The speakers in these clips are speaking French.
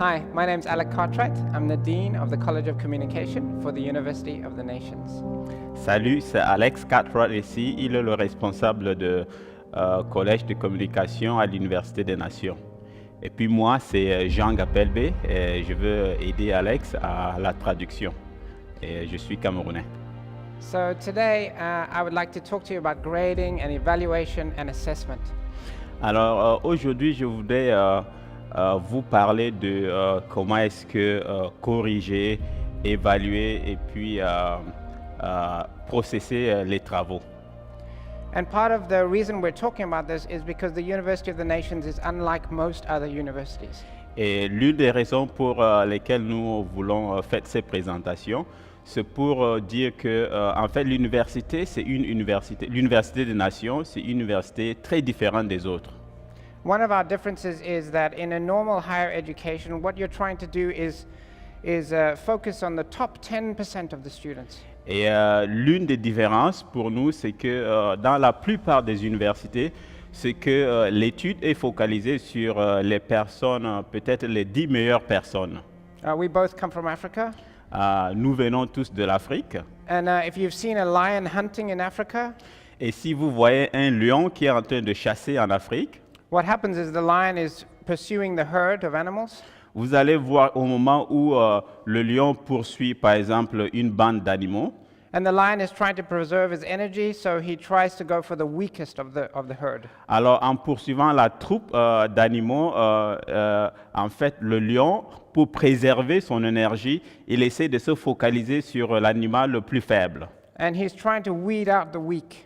Hi, my name's Alec Cartwright. I'm the Dean of the College of Communication for the University of the Nations. Salut, c'est Alex Cartwright ici. Il est le responsable du Collège de communication à l'Université des Nations. Et puis moi, c'est Jean Gapelbe et je veux aider Alex à la traduction. Et je suis camerounais. So today, I would like to talk to you about grading and evaluation and assessment. Alors aujourd'hui, je voudrais vous parler de comment est-ce que corriger, évaluer et puis processer les travaux. And part of the reason we're talking about this is because the University of the Nations is unlike most other universities. Et l'une des raisons pour lesquelles nous voulons faire ces présentations, c'est pour dire que en fait l'université, c'est une université. L'Université des Nations, c'est une université très différente des autres. One of our differences is that in a normal higher education, what you're trying to do is focus on the top 10% of the students. Et l'une des différences pour nous, c'est que dans la plupart des universités, c'est que l'étude est focalisée sur les personnes, peut-être les 10 meilleures personnes. We both come from Africa. Nous venons tous de l'Afrique. And if you've seen a lion hunting in Africa, Et si vous voyez un lion qui est en train de chasser en Afrique, what happens is the lion is pursuing the herd of animals. vous allez voir au moment où le lion poursuit, par exemple, une bande d'animaux. And the lion is trying to preserve his energy, so he tries to go for the weakest of the herd. Alors, en poursuivant la troupe d'animaux, en fait, le lion, pour préserver son énergie, il essaie de se focaliser sur l'animal le plus faible. And he's trying to weed out the weak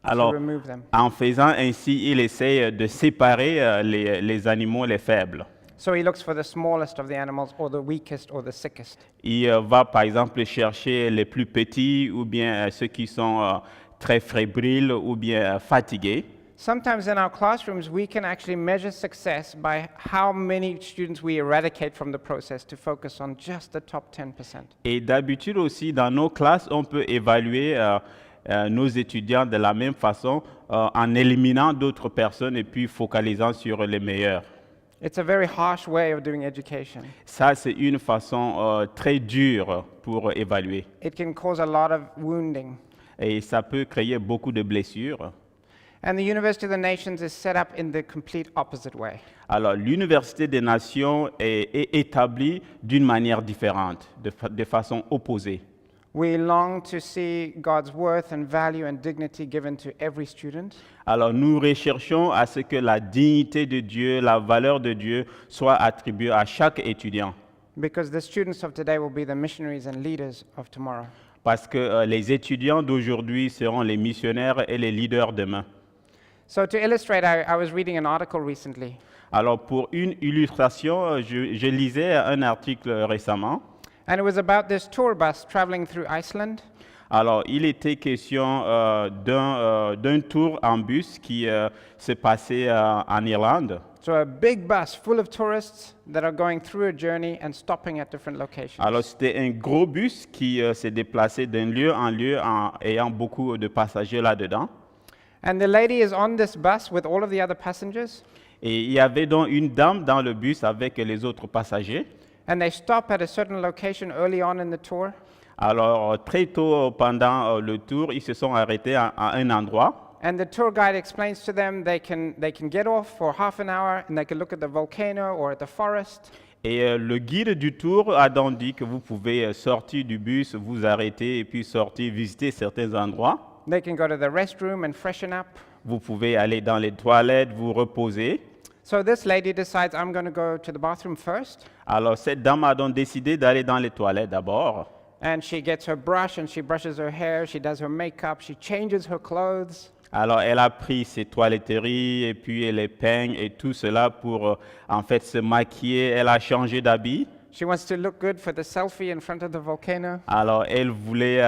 Alors, to remove them. en faisant ainsi, il essaie de séparer les animaux les faibles. So he looks for the smallest of the animals, or the weakest, or the sickest. Il va, par exemple, chercher les plus petits ou bien ceux qui sont très fébriles ou bien fatigués. Sometimes in our classrooms, we can actually measure success by how many students we eradicate from the process to focus on just the top 10%. Et d'habitude aussi, dans nos classes, on peut évaluer nos étudiants de la même façon en éliminant d'autres personnes et puis focalisant sur les meilleurs. It's a very harsh way of doing education. Ça, c'est une façon très dure pour évaluer. It can cause a lot of wounding. Et ça peut créer beaucoup de blessures. And the University of the Nations is set up in the complete opposite way. Alors, l'Université des Nations est établie d'une manière différente, de façon opposée. We long to see God's worth and value and dignity given to every student. Alors, nous recherchons à ce que la dignité de Dieu, la valeur de Dieu soit attribuée à chaque étudiant. Because the students of today will be the missionaries and leaders of tomorrow. Parce que les étudiants d'aujourd'hui seront les missionnaires et les leaders demain. So to illustrate, I was reading an article recently. Alors, pour une illustration, je lisais un article récemment. And it was about this tour bus traveling through Iceland. Alors, il était question d'un tour en bus qui s'est passé en Irlande. So a big bus full of tourists that are going through a journey and stopping at different locations. Alors, c'était un gros bus qui s'est déplacé d'un lieu en lieu en ayant beaucoup de passagers là-dedans. And the lady is on this bus with all of the other passengers. Et il y avait donc une dame dans le bus avec les autres passagers. And they stop at a certain location early on in the tour. Alors, très tôt pendant le tour, ils se sont arrêtés à un endroit. And the tour guide explains to them they can get off for half an hour and they can look at the volcano or at the forest. Et le guide du tour a donc dit que vous pouvez sortir du bus, vous arrêter et puis sortir visiter certains endroits. They can go to the restroom and freshen up. Vous pouvez aller dans les toilettes, vous reposer. So this lady decides, I'm going to go to the bathroom first. Alors, cette dame a donc décidé d'aller dans les toilettes d'abord. And she gets her brush and she brushes her hair, she does her makeup, she changes her clothes. Alors, elle a pris ses toiletteries et puis les peignes et tout cela pour en fait se maquiller. Elle a changé d'habit. She wants to look good for the selfie in front of the volcano. Alors, elle voulait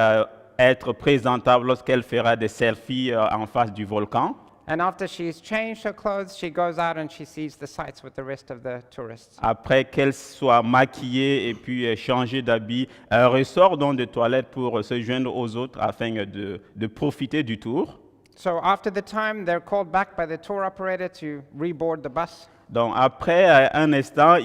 être présentable lorsqu'elle fera des selfies en face du volcan. And after she's changed her clothes, she goes out and she sees the sights with the rest of the tourists. Après qu'elle soit maquillée et puis changée d'habit, elle ressort donc des toilettes pour se joindre aux autres afin de profiter du tour. So after the time, they're called back by the tour operator to reboard the bus. Donc après un instant,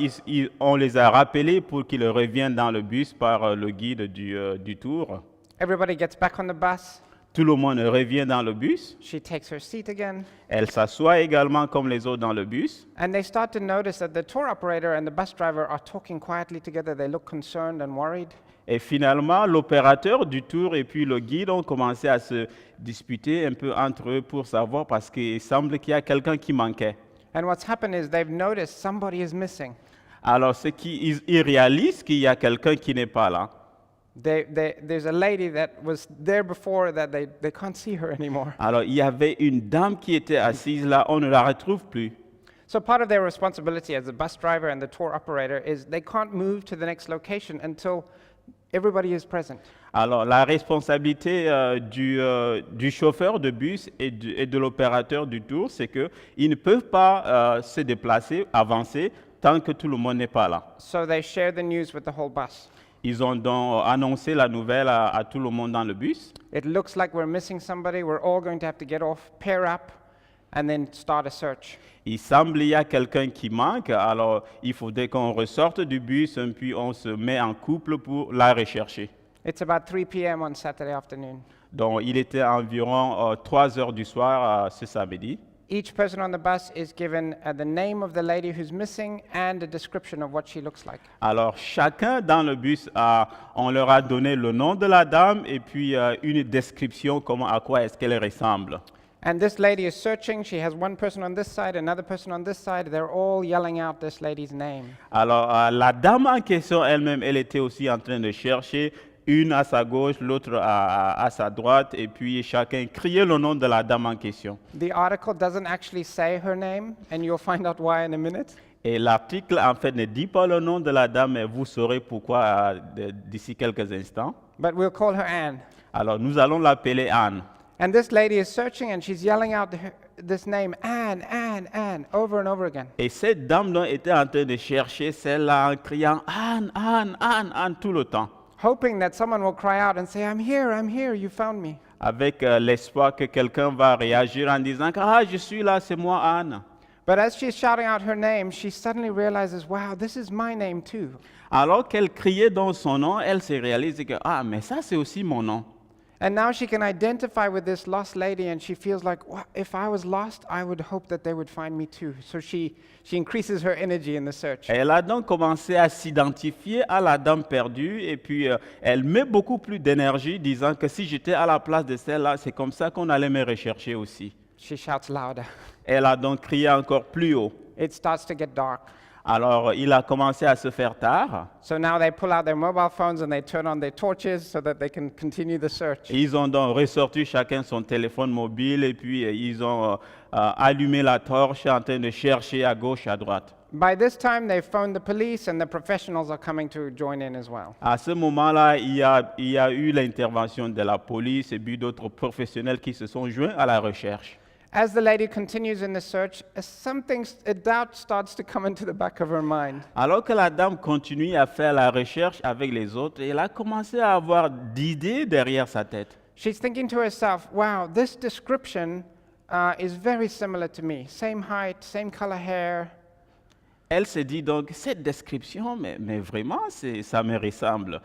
on les a rappelés pour qu'ils reviennent dans le bus par le guide du tour. Everybody gets back on the bus. Tout le monde revient dans le bus. She takes her seat again. Elle s'assoit également comme les autres dans le bus. And they start to notice that the tour operator and the bus driver are talking quietly together. They look concerned and worried. Et finalement, l'opérateur du tour et puis le guide ont commencé à se disputer un peu entre eux pour savoir parce qu'il semble qu'il y a quelqu'un qui manquait. And what's happened is they've noticed somebody is missing. Alors, ils réalisent qu'il y a quelqu'un qui n'est pas là. There's a lady that was there before that they can't see her anymore. Alors, il y avait une dame qui était assise là, on ne la retrouve plus. So part of their responsibility as the bus driver and the tour operator is they can't move to the next location until everybody is present. Alors, la responsabilité du chauffeur de bus et de l'opérateur du tour, c'est qu'ils ne peuvent pas se déplacer, avancer, tant que tout le monde n'est pas là. So they share the news with the whole bus. Ils ont donc annoncé la nouvelle à tout le monde dans le bus. It looks like we're missing somebody. We're all going to have to get off, pair up, and then start a search. Il semble qu'il y a quelqu'un qui manque, alors il faudrait qu'on ressorte du bus et puis on se met en couple pour la rechercher. It's about 3 p.m. on Saturday afternoon. Donc il était environ 3 heures du soir ce samedi. Each person on the bus is given the name of the lady who's missing and a description of what she looks like. Alors chacun dans le bus, on leur a donné le nom de la dame et puis une description à quoi est-ce qu'elle ressemble. And this lady is searching. She has one person on this side, another person on this side. They're all yelling out this lady's name. Alors la dame en question elle-même, elle était aussi en train de chercher. Une à sa gauche, l'autre à sa droite, et puis chacun criait le nom de la dame en question. The article doesn't actually say her name, and you'll find out why in a minute. Et l'article, en fait, ne dit pas le nom de la dame, mais vous saurez pourquoi d'ici quelques instants. But we'll call her Anne. Alors, nous allons l'appeler Anne. And this lady is searching, and she's yelling out this name, Anne, Anne, Anne, over and over again. Et cette dame-là était en train de chercher celle-là en criant Anne, Anne, Anne, Anne tout le temps. Hoping that someone will cry out and say, I'm here, you found me. Avec l'espoir que quelqu'un va réagir en disant ah, je suis là, c'est moi Anne. But as she's shouting out her name, she suddenly realizes, wow, this is my name too. Alors qu'elle criait dans son nom, elle se réalise que ah, mais ça c'est aussi mon nom. And now she can identify with this lost lady, and she feels like, well, if I was lost, I would hope that they would find me too. So she increases her energy in the search. Elle a donc commencé à s'identifier à la dame perdue et puis elle met beaucoup plus d'énergie disant que si j'étais à la place de celle-là, c'est comme ça qu'on allait me rechercher aussi. She shouts louder. Elle a donc crié encore plus haut. It starts to get dark. Alors, il a commencé à se faire tard. So now they pull out their mobile phones and they turn on their torches so that they can continue the search. Ils ont donc ressorti chacun son téléphone mobile et puis ils ont allumé la torche en train de chercher à gauche, à droite. By this time, they've phoned the police and the professionals are coming to join in as well. À ce moment-là, il y a eu l'intervention de la police et puis d'autres professionnels qui se sont joints à la recherche. As the lady continues in the search, a doubt starts to come into the back of her mind. Alors que la dame continue à faire la recherche avec les autres, elle a commencé à avoir d'idées derrière sa tête. She's thinking to herself, wow, this description is very similar to me. Same height, same color hair. Elle se dit donc, cette description, mais vraiment, ça me ressemble.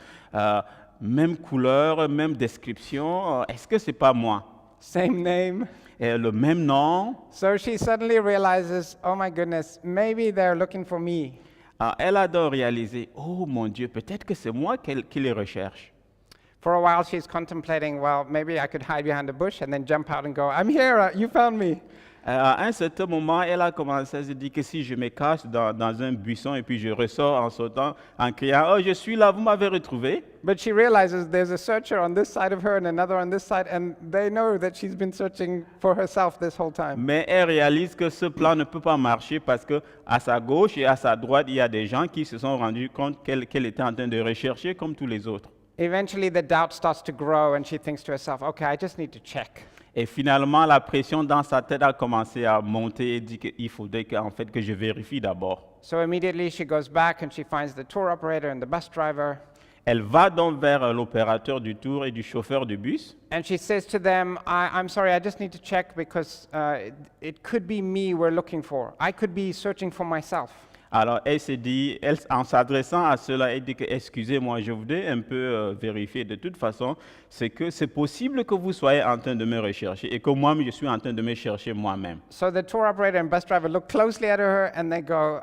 Même couleur, même description, est-ce que c'est pas moi? Same name. Et le même nom. So she suddenly realizes, oh my goodness, maybe they're looking for me. Elle a donc réalisé, oh mon Dieu, peut-être que c'est moi qui les recherche. For a while, she's contemplating, well, maybe I could hide behind a bush and then jump out and go, I'm here, you found me. À un certain moment, elle a commencé à se dire que si je me cache dans un buisson et puis je ressors en sautant, en criant, oh, je suis là, vous m'avez retrouvé. But she realizes there's a searcher on this side of her and another on this side, and they know that she's been searching for herself this whole time. Mais elle réalise que ce plan ne peut pas marcher parce que à sa gauche et à sa droite, il y a des gens qui se sont rendus compte qu'elle était en train de rechercher comme tous les autres. Eventually, the doubt starts to grow, and she thinks to herself, okay, I just need to check. Et finalement, la pression dans sa tête a commencé à monter et dit qu'il faudrait que je vérifie d'abord. So immediately she goes back and she finds the tour operator and the bus driver. Elle va donc vers l'opérateur du tour et du chauffeur du bus. And she says to them, I'm sorry, I just need to check because it could be me we're looking for. I could be searching for myself. Alors, elle se dit, en s'adressant à cela, elle dit que, excusez-moi, je voudrais un peu vérifier. De toute façon, c'est que c'est possible que vous soyez en train de me rechercher et que moi-même, je suis en train de me chercher moi-même. So the tour operator and bus driver look closely at her and they go,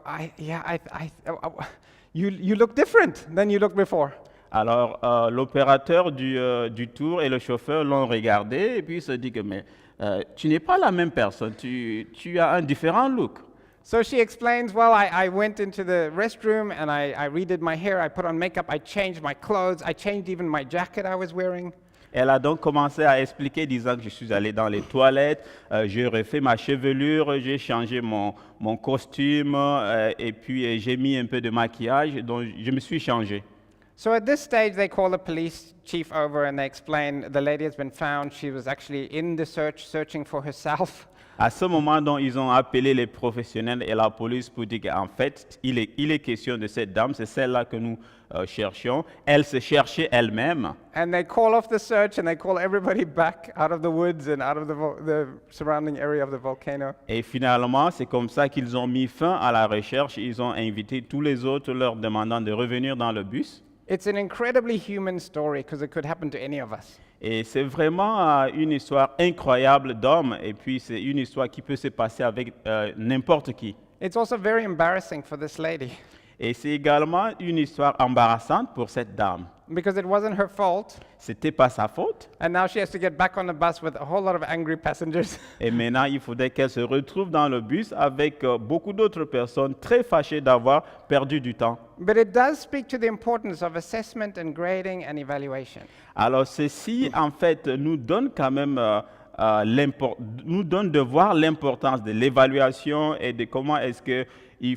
you look different than you looked before. Alors, l'opérateur du tour et le chauffeur l'ont regardé et puis il se dit que, mais tu n'es pas la même personne, tu as un différent look. So she explains, well, I went into the restroom and I redid my hair, I put on makeup, I changed my clothes, I changed even my jacket I was wearing. Elle a donc commencé à expliquer, disant que je suis allé dans les toilettes, j'ai refait ma chevelure, j'ai changé mon costume et puis j'ai mis un peu de maquillage, donc je me suis changé. So at this stage, they call the police chief over and they explain the lady has been found. She was actually in the searching for herself. À ce moment, donc, ils ont appelé les professionnels et la police pour dire qu'en fait, il est question de cette dame, c'est celle-là que nous cherchions. Elle se cherchait elle-même. And they call off the search and they call everybody back out of the woods and out of the surrounding area of the volcano. Et finalement, c'est comme ça qu'ils ont mis fin à la recherche. Ils ont invité tous les autres, leur demandant de revenir dans le bus. It's an incredibly human story because it could happen to any of us. Et c'est vraiment une histoire incroyable d'homme, et puis c'est une histoire qui peut se passer avec n'importe qui. It's also very embarrassing for this lady Et c'est également une histoire embarrassante pour cette dame. because it wasn't her fault, C'était pas sa faute, and now she has to get back on the bus with a whole lot of angry passengers. et maintenant il faudrait qu'elle se retrouve dans le bus avec beaucoup d'autres personnes très fâchées d'avoir perdu du temps. But it does speak to the importance of assessment and grading and evaluation. Alors ceci, en fait, nous donne quand même nous donne de voir l'importance de l'évaluation et de comment est-ce que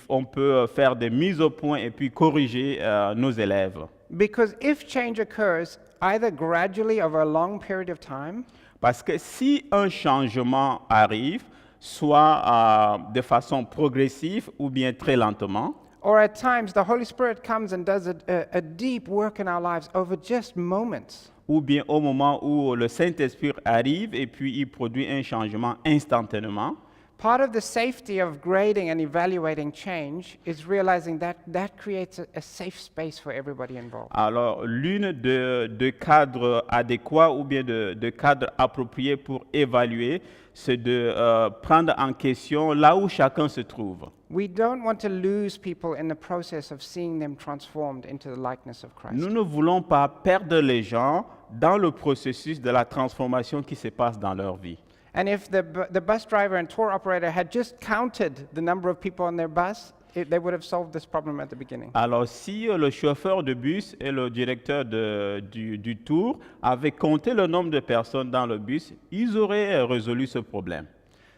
on peut faire des mises au point et puis corriger nos élèves. Because if change occurs either gradually over a long period of time, Parce que si un changement arrive, soit de façon progressive ou bien très lentement, or at times the Holy Spirit comes and does a deep work in our lives over just moments, ou bien au moment où le Saint-Esprit arrive et puis il produit un changement instantanément, part of the safety of grading and evaluating change is realizing that that creates a safe space for everybody involved. alors l'une de cadres adéquats ou bien de cadres appropriés pour évaluer, c'est de prendre en question là où chacun se trouve. We don't want to lose people in the process of seeing them transformed into the likeness of Christ. Nous ne voulons pas perdre les gens dans le processus de la transformation qui se passe dans leur vie. And if the bus driver and tour operator had just counted the number of people on their bus, they would have solved this problem at the beginning. Alors si le chauffeur de bus et le directeur du tour avaient compté le nombre de personnes dans le bus, ils auraient résolu ce problème.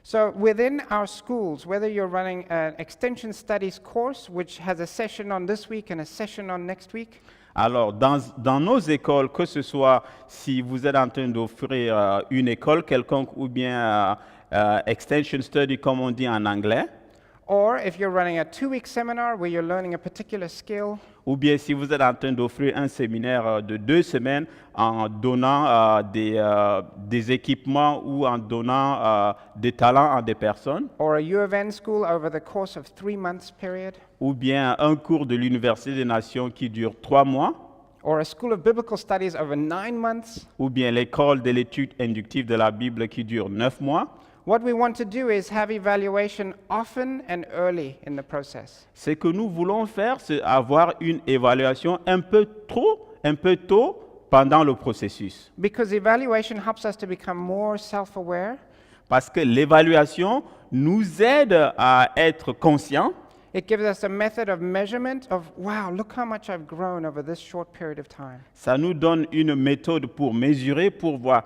So within our schools, whether you're running an extension studies course, which has a session on this week and a session on next week, Alors, dans nos écoles, que ce soit si vous êtes en train d'offrir une école quelconque ou bien extension study, comme on dit en anglais, or if you're running a 2-week seminar where you're learning a particular skill, ou bien si vous êtes en train d'offrir un séminaire de 2 semaines en donnant des équipements ou en donnant des talents à des personnes, or a U of N school over the course of 3 months period, ou bien un cours de l'Université des Nations qui dure 3 mois, or a school of biblical studies over 9 months, ou bien l'école de l'étude inductive de la Bible qui dure 9 mois, what we want to do is have evaluation often and early in the process. ce que nous voulons faire, c'est avoir une évaluation un peu tôt pendant le processus. Because evaluation helps us to become more self-aware. Parce que l'évaluation nous aide à être conscients. It gives us a method of measurement of, wow, look how much I've grown over this short period of time. Ça nous donne une méthode pour mesurer, pour voir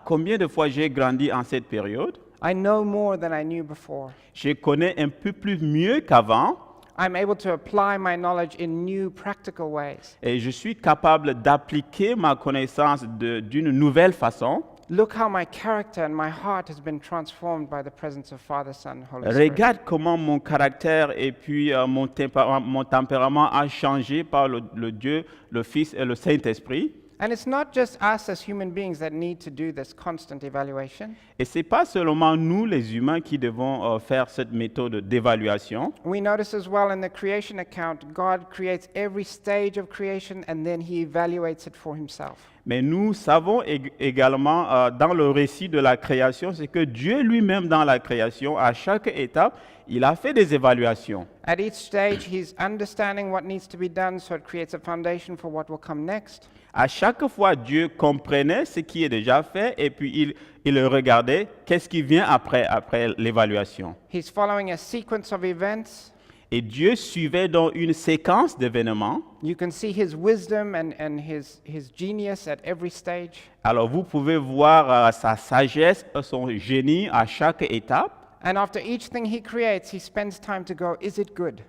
combien de fois j'ai grandi en cette période. I know more than I knew before. Je connais un peu plus mieux qu'avant I'm able to apply my knowledge in new practical ways. et je suis capable d'appliquer ma connaissance d'une nouvelle façon. Look how my character and my heart has been transformed by the presence of Father, Son, Holy Spirit. Regarde comment mon caractère et puis mon tempérament a changé par le Dieu, le Fils et le Saint-Esprit. And it's not just us as human beings that need to do this constant evaluation. Et ce n'est pas seulement nous, les humains, qui devons faire cette méthode d'évaluation. We notice as well in the creation account, God creates every stage of creation and then he evaluates it for himself. Mais nous savons également dans le récit de la création, c'est que Dieu lui-même dans la création, à chaque étape, il a fait des évaluations. At each stage, he's understanding what needs to be done, so it creates a foundation for what will come next. À chaque fois, Dieu comprenait ce qui est déjà fait et puis il regardait qu'est-ce qui vient après l'évaluation. He's following a sequence of events. Et Dieu suivait donc une séquence d'événements. You can see his wisdom and his genius at every stage. Alors vous pouvez voir sa sagesse, son génie à chaque étape. And after each thing he creates, he spends time to go, is it good?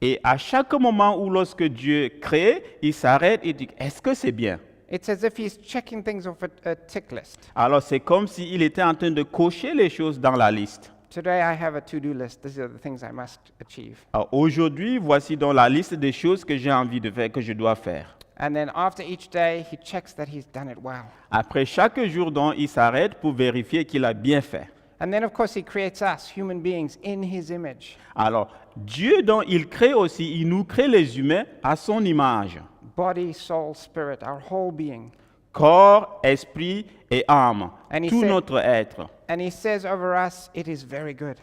Et à chaque moment où lorsque Dieu crée, il s'arrête et dit, est-ce que c'est bien? It's as if he's checking things off a tick list. Alors c'est comme s'il était en train de cocher les choses dans la liste. Today I have a to-do list. These are the things I must achieve. Alors aujourd'hui, voici donc la liste des choses que j'ai envie de faire, que je dois faire. And then after each day, he checks that he's done it well. Après chaque jour, donc, il s'arrête pour vérifier qu'il a bien fait. And then, of course, he creates us, human beings, in his image. Alors, Dieu, donc, il crée aussi, il nous crée les humains à son image. Body, soul, spirit, our whole being. Corps, esprit et âme, And he tout said- notre être. And he says over us, it is very good.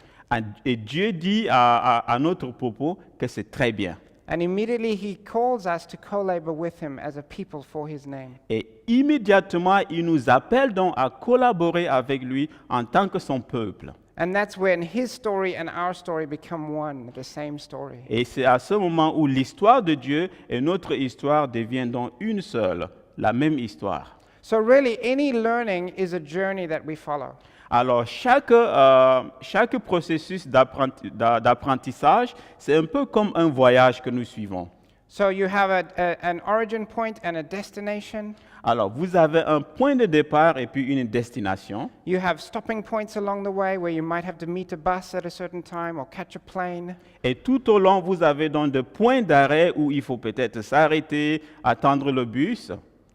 Et Dieu dit à notre propos que c'est très bien. And immediately he calls us to co-labor with him as a people for his name. Et immédiatement, il nous appelle donc à collaborer avec lui en tant que son peuple. And that's when his story and our story become one, the same story. Et c'est à ce moment où l'histoire de Dieu et notre histoire deviennent donc une seule, la même histoire. So really, any learning is a journey that we follow. Alors, chaque processus d'apprentissage, c'est un peu comme un voyage que nous suivons. So you have an origin point and a destination. Alors, vous avez un point de départ et puis une destination. You have stopping points along the way where you might have to meet a bus at a certain time or catch a plane. Et tout au long, vous avez donc des points d'arrêt où il faut peut-être s'arrêter, attendre le bus.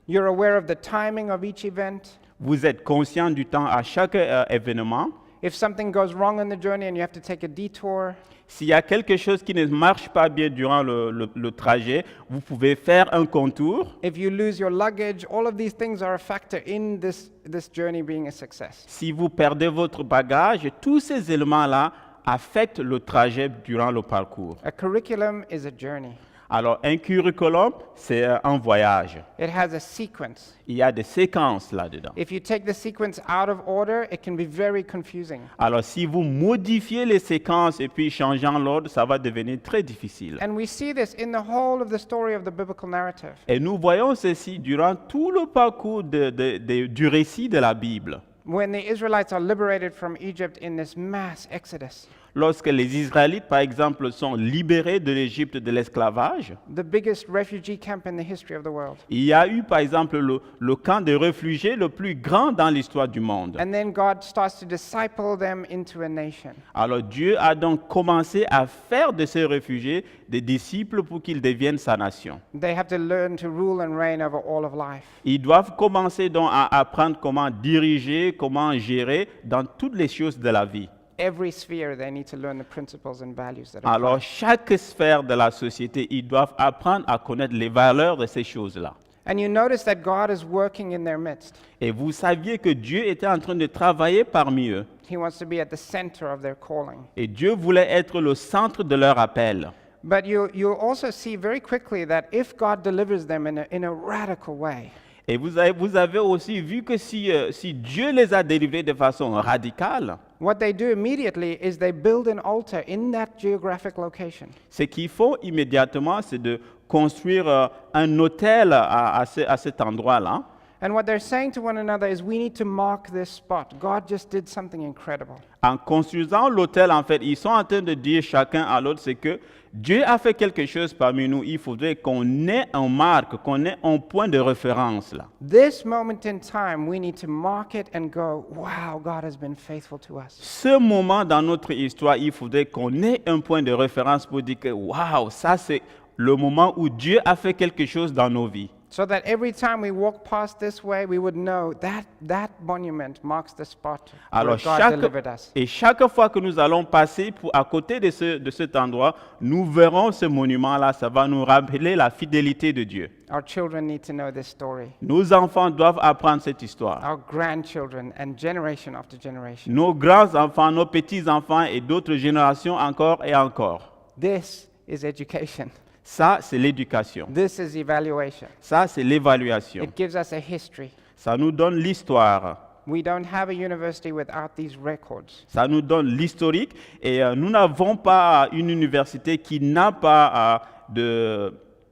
You're aware of the timing of each event. Vous êtes conscient du temps à chaque événement. If something goes wrong on the journey and you have to take a detour, S'il y a quelque chose qui ne marche pas bien durant le trajet, vous pouvez faire un contour. if you lose your luggage, all of these things are a factor in this journey being a success. Si vous perdez votre bagage, tous ces éléments-là affectent le trajet durant le parcours. A curriculum is a journey. Alors, un curriculum, c'est un voyage. It has a sequence. Il y a des séquences là-dedans. If you take the sequence out of order, it can be very confusing. Alors, si vous modifiez les séquences et puis changeant l'ordre, ça va devenir très difficile. And we see this in the whole of the story of the biblical narrative. Et nous voyons ceci durant tout le parcours du récit de la Bible. When the Israelites are liberated from Egypt in this mass exodus, Lorsque les Israélites, par exemple, sont libérés de l'Égypte de l'esclavage, the biggest refugee camp in the history of the world. il y a eu, par exemple, le camp des réfugiés le plus grand dans l'histoire du monde. And then God starts to disciple them into a nation. Alors Dieu a donc commencé à faire de ces réfugiés des disciples pour qu'ils deviennent sa nation. They have to learn to rule and reign over all of life. Ils doivent commencer donc à apprendre comment diriger, comment gérer dans toutes les choses de la vie. Every sphere, they need to learn the principles and values that apply. Alors chaque sphère de la société, ils doivent apprendre à connaître les valeurs de ces choses-là. And you notice that God is working in their midst. Et vous saviez que Dieu était en train de travailler parmi eux. He wants to be at the center of their calling. Et Dieu voulait être le centre de leur appel. But you'll also see very quickly that if God delivers them in a radical way, Et vous avez aussi vu que si Dieu les a délivrés de façon radicale, what they do immediately is they build an altar in that geographic location. ce qu'ils font immédiatement, c'est de construire un autel à cet endroit-là. And what they're saying to one another is, we need to mark this spot. God just did something incredible. En construisant l'autel, en fait, ils sont en train de dire chacun à l'autre, c'est que Dieu a fait quelque chose parmi nous. Il faudrait qu'on ait un marque, qu'on ait un point de référence là. This moment in time, we need to mark it and go, wow, God has been faithful to us. Ce moment dans notre histoire, il faudrait qu'on ait un point de référence pour dire que, waouh, ça c'est le moment où Dieu a fait quelque chose dans nos vies. So that every time we walk past this way, we would know that that monument marks the spot where Alors, God delivered us. chaque fois que nous allons passer à côté de cet endroit, nous verrons ce monument-là. Ça va nous rappeler la fidélité de Dieu. Our children need to know this story. Nos enfants doivent apprendre cette histoire. Our grandchildren and generation after generation. Nos grands-enfants, nos petits-enfants et d'autres générations encore et encore. This is education. Ça, c'est l'éducation. This is evaluation. Ça, c'est l'évaluation. It gives us a history. Ça nous donne l'histoire. We don't have a university without these records. Ça nous donne l'historique et nous n'avons pas une université qui n'a pas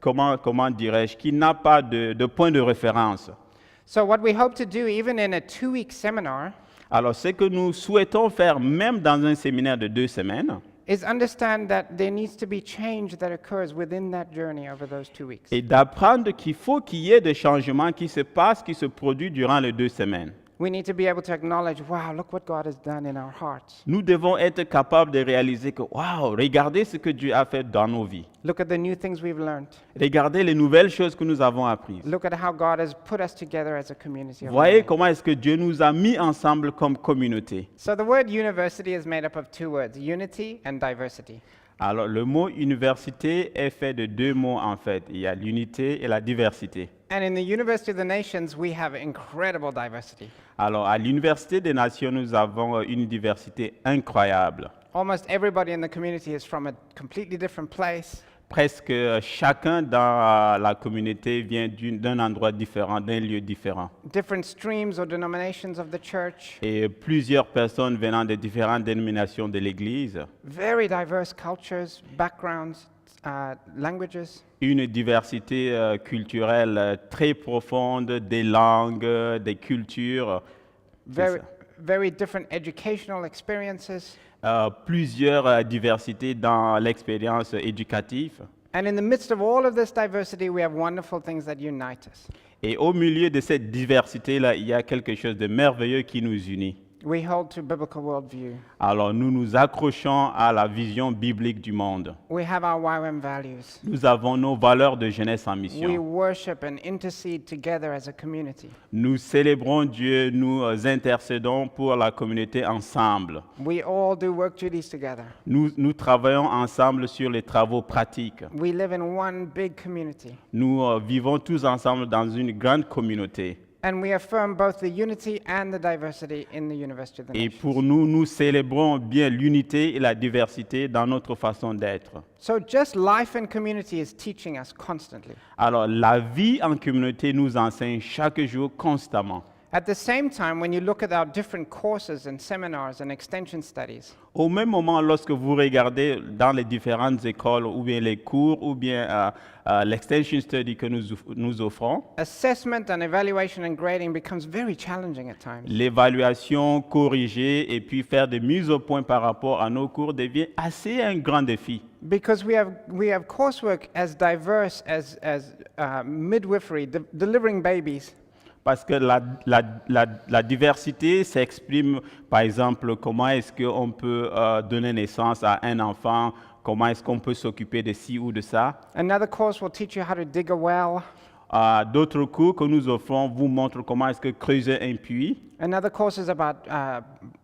comment dirais-je, qui n'a pas de point de référence. So what we hope to do, even in a 2-week seminar, Alors, ce que nous souhaitons faire, même dans un séminaire de 2 semaines, is understand that there needs to be change that occurs within that journey over those 2 weeks. et d'apprendre qu'il faut qu'il y ait des changements qui se passent, qui se produisent durant les 2 semaines. We need to be able to acknowledge, wow, look what God has done in our hearts. Nous devons être capables de réaliser que, waouh, regardez ce que Dieu a fait dans nos vies. Look at the new things we've learned. Regardez les nouvelles choses que nous avons apprises. Look at how God has put us together as a community of Voyez learning. comment est-ce que Dieu nous a mis ensemble comme communauté. So the word university is made up of 2 words, unity and diversity. Alors, le mot université est fait de 2 mots en fait. Il y a l'unité et la diversité. And in the University of the Nations, we have incredible diversity. Alors, à l'Université des Nations, nous avons une diversité incroyable. Almost everybody in the community is from a completely different place. Presque chacun dans la communauté vient d'un endroit différent, d'un lieu différent. Different streams or denominations of the church. Et plusieurs personnes venant de différentes dénominations de l'Église. Very diverse cultures, backgrounds, languages. Une diversité culturelle très profonde, des langues, des cultures. C'est Very different educational experiences. Plusieurs diversités dans l'expérience éducative. And in the midst of all of this diversity, we have wonderful things that unite us. Et au milieu de cette diversité-là, il y a quelque chose de merveilleux qui nous unit. We hold to biblical worldview. Alors nous nous accrochons à la vision biblique du monde. We have our YWAM values. Nous avons nos valeurs de jeunesse en We mission. worship and intercede together as a community. Nous célébrons Dieu, nous intercédons pour la communauté ensemble. We all do work duties together. Nous travaillons ensemble sur les travaux pratiques. We live in one big community. Nous vivons tous ensemble dans une grande communauté. And we affirm both the unity and the diversity in the University of the Et Nations. pour nous, nous célébrons bien l'unité et la diversité dans notre façon d'être. So just life in community is teaching us constantly. Alors, la vie en communauté nous enseigne chaque jour constamment. At the same time, when you look at our different courses and seminars and extension studies, Au même moment, lorsque vous regardez dans les différentes écoles, ou bien les cours, ou bien l'extension study que nous offrons, assessment and evaluation and grading becomes very challenging at times. l'évaluation, corriger et puis faire des mises au point par rapport à nos cours devient assez un grand défi. Because we have coursework as diverse as midwifery, delivering babies. Parce que la diversité s'exprime, par exemple, comment est-ce qu'on peut donner naissance à un enfant, comment est-ce qu'on peut s'occuper de ci ou de ça. Another course will teach you how to dig a well. D'autres cours que nous offrons vous montrent comment est-ce que creuser un puits. Another course is about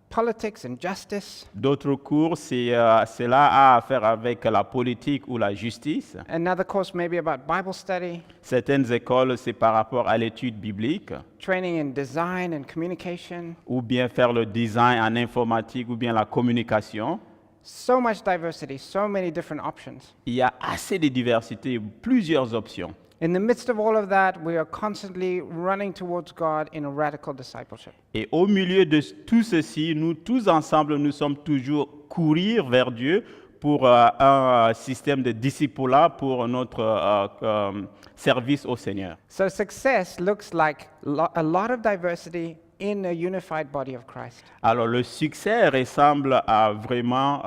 politics and justice. D'autres cours, cela a à faire avec la politique ou la justice. Another course may be about Bible study, Certaines écoles, c'est par rapport à l'étude biblique, training in design and communication. ou bien faire le design en informatique, ou bien la communication. So much diversity, so many different options. Il y a assez de diversité, plusieurs options. In the midst of all of that, we are constantly running towards God in a radical discipleship. Et au milieu de tout ceci, nous tous ensemble, nous sommes toujours courir vers Dieu pour un système de discipulat pour notre service au Seigneur. So success looks like a lot of diversity in a unified body of Christ. Alors le succès ressemble à vraiment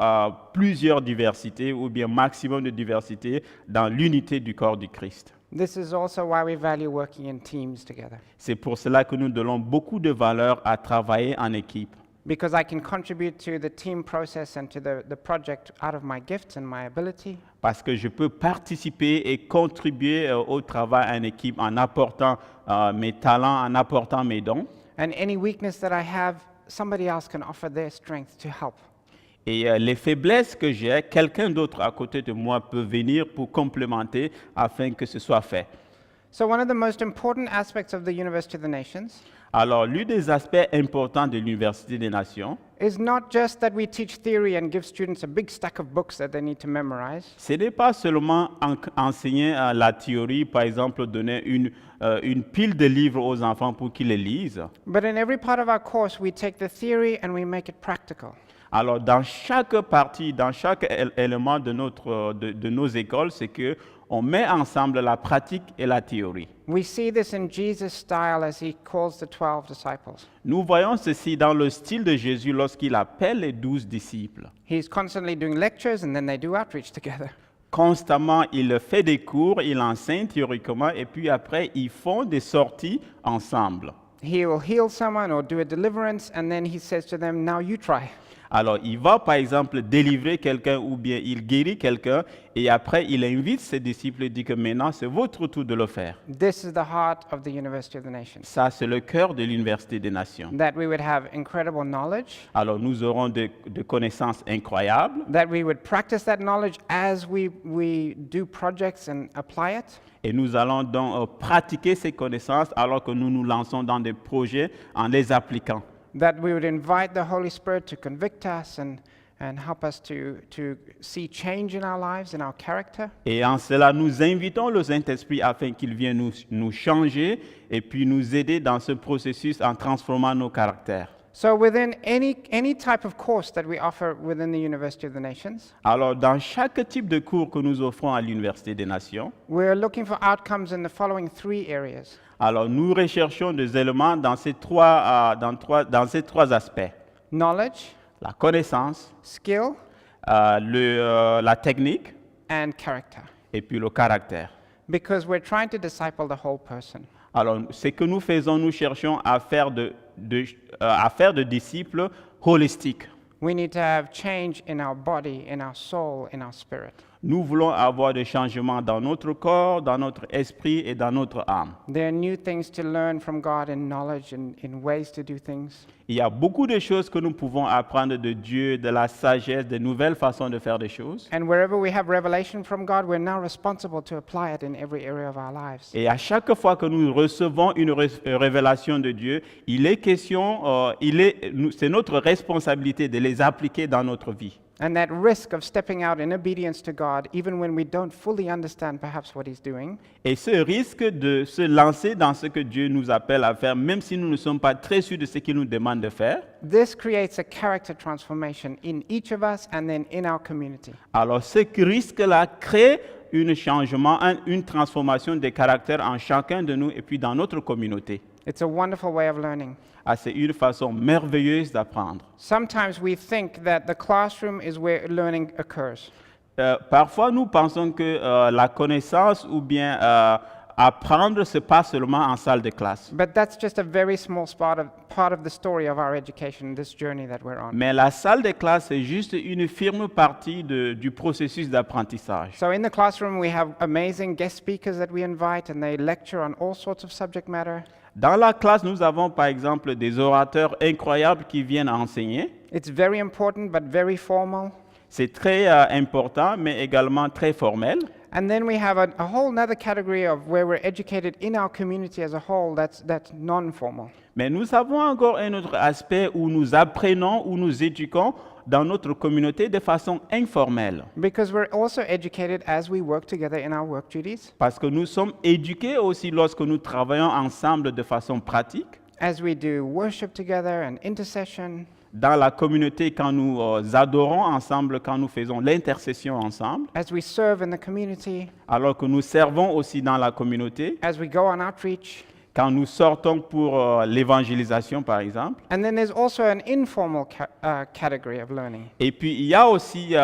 plusieurs diversités ou bien maximum de diversité dans l'unité du corps du Christ. This is also why we value working in teams together, C'est pour cela que nous donnons beaucoup de valeur à travailler en équipe. because I can contribute to the team process and to the project out of my gifts and my ability. Parce que je peux participer et contribuer au travail en équipe en apportant mes talents, en apportant mes dons. And any weakness that I have, somebody else can offer their strength to help. Et les faiblesses que j'ai, quelqu'un d'autre à côté de moi peut venir pour complémenter afin que ce soit fait. So one of the most important aspects of the University of the Nations Alors, l'un des aspects importants de l'Université des Nations, is not just that we teach theory and give students a big stack of books that they need to memorize, ce n'est pas seulement enseigner la théorie, par exemple donner une pile de livres aux enfants pour qu'ils les lisent. but in every part of our course, we take the theory and we make it practical. Alors, dans chaque partie, dans chaque élément de nos écoles, c'est que on met ensemble la pratique et la théorie. We see this in Jesus' style as he calls the 12 disciples. Nous voyons ceci dans le style de Jésus lorsqu'il appelle les 12 disciples. He's constantly doing lectures and then they do outreach together. Constamment, il fait des cours, il enseigne théoriquement et puis après, ils font des sorties ensemble. He will heal someone or do a deliverance, and then he says to them, now you try. Alors, il va par exemple délivrer quelqu'un ou bien il guérit quelqu'un et après, il invite ses disciples et dit que maintenant, c'est votre tour de le faire. This is the heart of the University of the Nations. Ça, c'est le cœur de l'Université des Nations. That we would have incredible knowledge, Alors, nous aurons de connaissances incroyables that we would practice that knowledge as we do projects and apply it, et nous allons donc pratiquer ces connaissances alors que nous nous lançons dans des projets en les appliquant. that we would invite the Holy Spirit to convict us and help us to see change in our lives, in our character. Et en cela, nous invitons le Saint-Esprit afin qu'il vienne nous changer et puis nous aider dans ce processus en transformant nos caractères. So within any type of course that we offer within the University of the Nations, Alors, dans chaque type de cours que nous offrons à l'Université des Nations, we're looking for outcomes in the following 3 areas. alors nous recherchons des éléments dans ces trois aspects. Knowledge, La connaissance, skill, la technique and character. et puis le caractère. Because we're trying to disciple the whole person. Alors, ce que nous faisons, nous cherchons à faire de disciples holistiques. We need to have change in our body, in our soul, in our spirit. Nous voulons avoir des changements dans notre corps, dans notre esprit et dans notre âme. There are new things to learn from God in knowledge and in ways to do things. Il y a beaucoup de choses que nous pouvons apprendre de Dieu, de la sagesse, de nouvelles façons de faire des choses. And wherever we have revelation from God, we're now responsible to apply it in every area of our lives. Et à chaque fois que nous recevons une révélation de Dieu, il est question, c'est notre responsabilité de les appliquer dans notre vie. And that risk of stepping out in obedience to God, even when we don't fully understand perhaps what He's doing, Et ce risque de se lancer dans ce que Dieu nous appelle à faire, même si nous ne sommes pas très sûrs de ce qu'il nous demande de faire, this creates a character transformation in each of us and then in our community. alors ce risque-là crée un changement, une transformation des caractères en chacun de nous et puis dans notre communauté. It's a wonderful way of learning. Ah, c'est une façon merveilleuse d'apprendre. Sometimes we think that the classroom is where learning occurs. Parfois, nous pensons que la connaissance ou bien apprendre, ce n'est pas seulement en salle de classe. But that's just a very small part of the story of our education, this journey that we're on. Mais la salle de classe est juste une firme partie du processus d'apprentissage. So in the classroom, we have amazing guest speakers that we invite, and they lecture on all sorts of subject matter. Dans la classe, nous avons par exemple des orateurs incroyables qui viennent enseigner. It's very important, but very formal. C'est très important, mais également très formel. And then we have a whole other category of where we're educated in our community as a whole that's non-formal. Mais nous avons encore un autre aspect où nous apprenons, où nous éduquons dans notre communauté de façon informelle. Because we're also educated as we work together in our work duties, Parce que nous sommes éduqués aussi lorsque nous travaillons ensemble de façon pratique, as we do worship together and intercession, dans la communauté, quand nous adorons ensemble, quand nous faisons l'intercession ensemble, as we serve in the community, alors que nous servons aussi dans la communauté, as we go on outreach. quand nous sortons pour l'évangélisation, par exemple. And then there's also an informal category of learning. Et puis, il y a aussi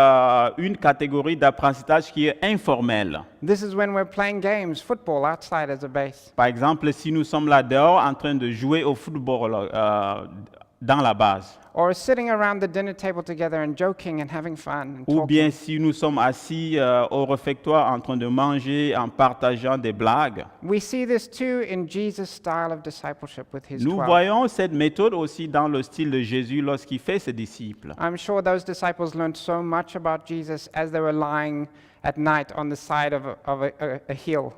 une catégorie d'apprentissage qui est informelle. This is when we're playing games, football, outside as a base. Par exemple, si nous sommes là dehors en train de jouer au football dans la base, Or sitting around the dinner table together and joking and having fun and ou talking. bien si nous sommes assis au réfectoire en train de manger, en partageant des blagues. We see this too in Jesus' style of discipleship with his Nous 12. voyons cette méthode aussi dans le style de Jésus lorsqu'il fait ses disciples. I'm sure those disciples learned so much about Jesus as they were lying at night on the side of a hill.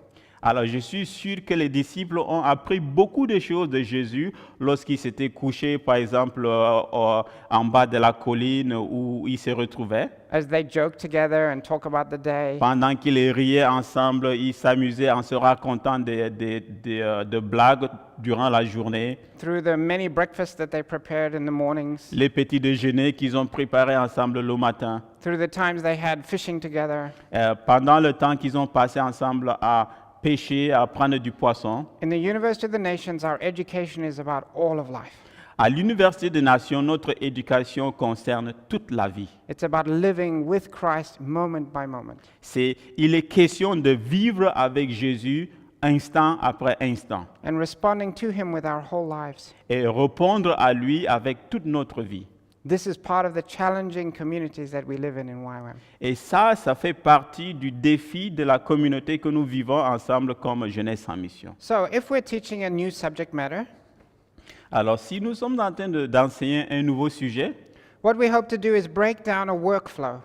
Alors, je suis sûr que les disciples ont appris beaucoup de choses de Jésus lorsqu'ils s'étaient couchés, par exemple, en bas de la colline où ils se retrouvaient. As they joked together and talk about the day. Pendant qu'ils riaient ensemble, ils s'amusaient en se racontant de blagues durant la journée. Through the many breakfasts that they prepared in the mornings. Les petits déjeuners qu'ils ont préparés ensemble le matin. Through the times they had fishing together. Pendant le temps qu'ils ont passé ensemble à pêcher, à prendre du poisson. In the University of the Nations, our education is about all of life. À l'Université des Nations, notre éducation concerne toute la vie. It's about living with Christ moment by moment. Il est question de vivre avec Jésus instant après instant And responding to him with our whole lives. et répondre à lui avec toute notre vie. This is part of the challenging communities that we live in YWAM. Et ça fait partie du défi de la communauté que nous vivons ensemble comme Jeunesse en Mission. So, if we're teaching a new subject matter, Alors, si nous sommes en train d'enseigner un nouveau sujet, what we hope to do is break down a workflow.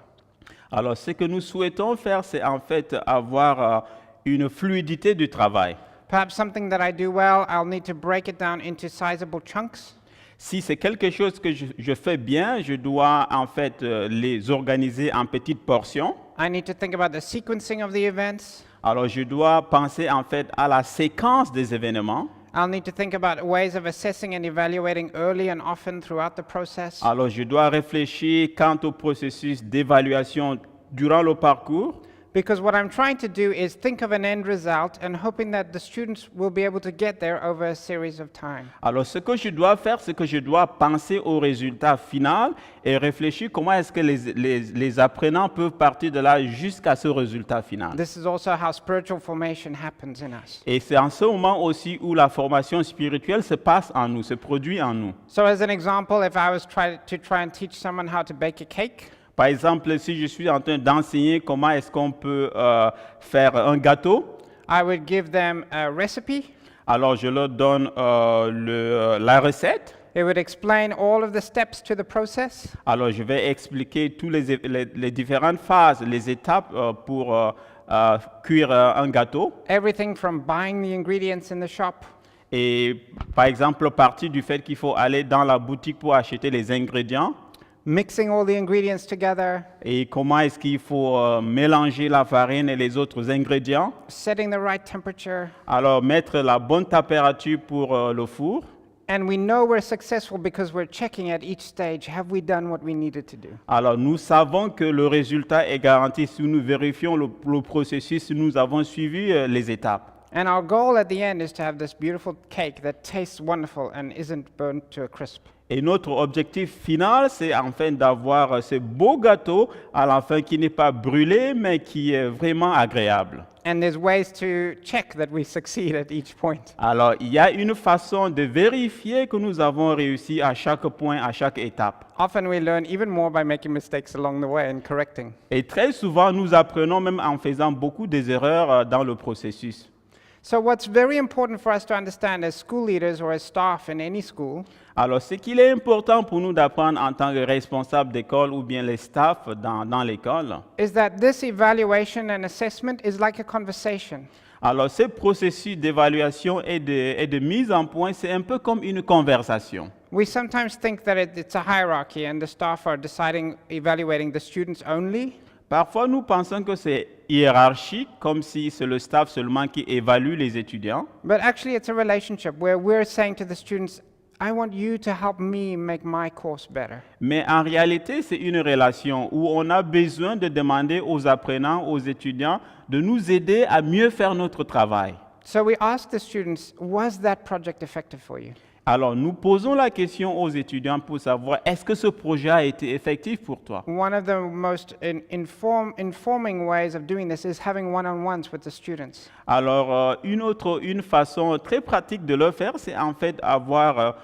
alors ce que nous souhaitons faire, c'est en fait avoir une fluidité du travail. Perhaps something that I do well, I'll need to break it down into sizable chunks. Si c'est quelque chose que je fais bien, je dois en fait les organiser en petites portions. I need to think about the sequencing of the events. Alors je dois penser en fait à la séquence des événements. I'll need to think about ways of assessing and evaluating early and often throughout the process. Alors je dois réfléchir quant au processus d'évaluation durant le parcours. Because what I'm trying to do is think of an end result and hoping that the students will be able to get there over a series of time. Alors ce que je dois faire, c'est que je dois penser au résultat final et réfléchir comment est-ce que les apprenants peuvent partir de là jusqu'à ce résultat final. This is also how spiritual formation happens in us. Et c'est en ce moment aussi où la formation spirituelle se passe en nous, se produit en nous. So as an example, if I was to try and teach someone how to bake a cake, Par exemple, si je suis en train d'enseigner comment est-ce qu'on peut faire un gâteau, I would give them a recipe. alors je leur donne la recette. It would explain all of the steps to the process. Alors je vais expliquer toutes les différentes phases, les étapes pour cuire un gâteau. Everything from buying the ingredients in the shop, Et par exemple, partir du fait qu'il faut aller dans la boutique pour acheter les ingrédients mixing all the ingredients together, et comment est-ce qu'il faut mélanger la farine et les autres ingrédients. setting the right temperature. Alors mettre la bonne température pour le four. And we know we're successful because we're checking at each stage, have we done what we needed to do? Alors nous savons que le résultat est garanti si nous vérifions le processus, si nous avons suivi les étapes. And our goal at the end is to have this beautiful cake that tastes wonderful and isn't burnt to a crisp. Et notre objectif final, c'est enfin d'avoir ce beau gâteau à la fin qui n'est pas brûlé, mais qui est vraiment agréable. And there's ways to check that we succeed at each point. Alors, il y a une façon de vérifier que nous avons réussi à chaque point, à chaque étape. Often we learn even more by making mistakes along the way and correcting. Et très souvent, nous apprenons même en faisant beaucoup des erreurs dans le processus. So what's very important for us to understand as school leaders or as staff in any school Alors, ce qu'il est important pour nous d'apprendre en tant que responsable d'école ou bien les staffs dans l'école, is that this evaluation and assessment is like a conversation. alors ce processus d'évaluation et de mise en point, c'est un peu comme une conversation. We sometimes think that it's a hierarchy and the staff are evaluating the students only. Parfois, nous pensons que c'est hiérarchique, comme si c'est le staff seulement qui évalue les étudiants. But actually, it's a relationship where we're saying to the students, I want you to help me make my course better. Mais en réalité, c'est une relation où on a besoin de demander aux apprenants, aux étudiants, de nous aider à mieux faire notre travail. So we asked the students, was that project effective for you? Alors, nous posons la question aux étudiants pour savoir est-ce que ce projet a été effectif pour toi? One of the most informing ways of doing this is having one-on-ones with the students. Alors, une façon très pratique de le faire, c'est en fait avoir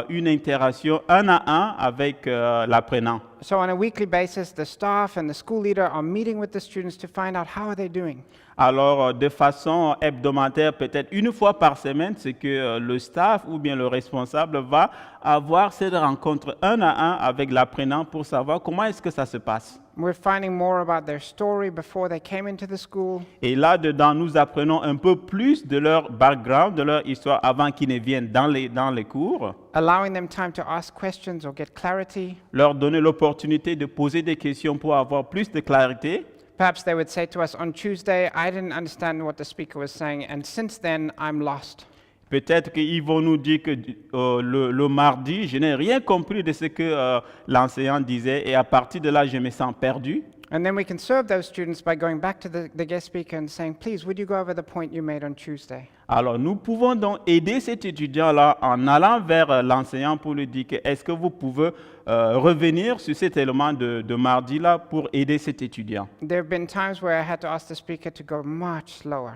une interaction un à un avec l'apprenant. So on a weekly basis, the staff and the school leader are meeting with the students to find out how are they doing. Alors, de façon hebdomadaire, peut-être une fois par semaine, c'est que le staff ou bien le responsable va avoir cette rencontre un à un avec l'apprenant pour savoir comment est-ce que ça se passe. We're finding more about their story before they came into the school. Et là-dedans, nous apprenons un peu plus de leur background, de leur histoire avant qu'ils ne viennent dans les cours. Allowing them time to ask questions or get clarity. Leur donner l'opportunité de poser des questions pour avoir plus de clarté. Perhaps they would say to us, on Tuesday, I didn't understand what the speaker was saying, and since then, I'm lost. Peut-être qu'ils vont nous dire que le mardi, je n'ai rien compris de ce que l'enseignant disait et à partir de là, je me sens perdu. And then we can serve those students by going back to the guest speaker and saying, please, would you go over the point you made on Tuesday? Alors, nous pouvons donc aider cet étudiant-là en allant vers l'enseignant pour lui dire que est-ce que vous pouvez revenir sur cet élément de mardi-là pour aider cet étudiant. There have been times where I had to ask the speaker to go much slower.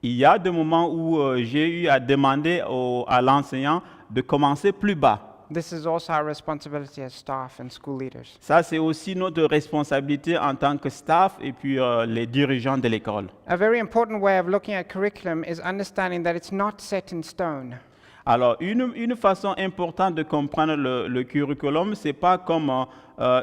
Il y a des moments où j'ai eu à demander à l'enseignant de commencer plus bas. This is also our responsibility as staff and school leaders. Ça, c'est aussi notre responsabilité en tant que staff et puis les dirigeants de l'école. A very important way of looking at curriculum is understanding that it's not set in stone. Alors, une façon importante de comprendre le curriculum, ce n'est pas comme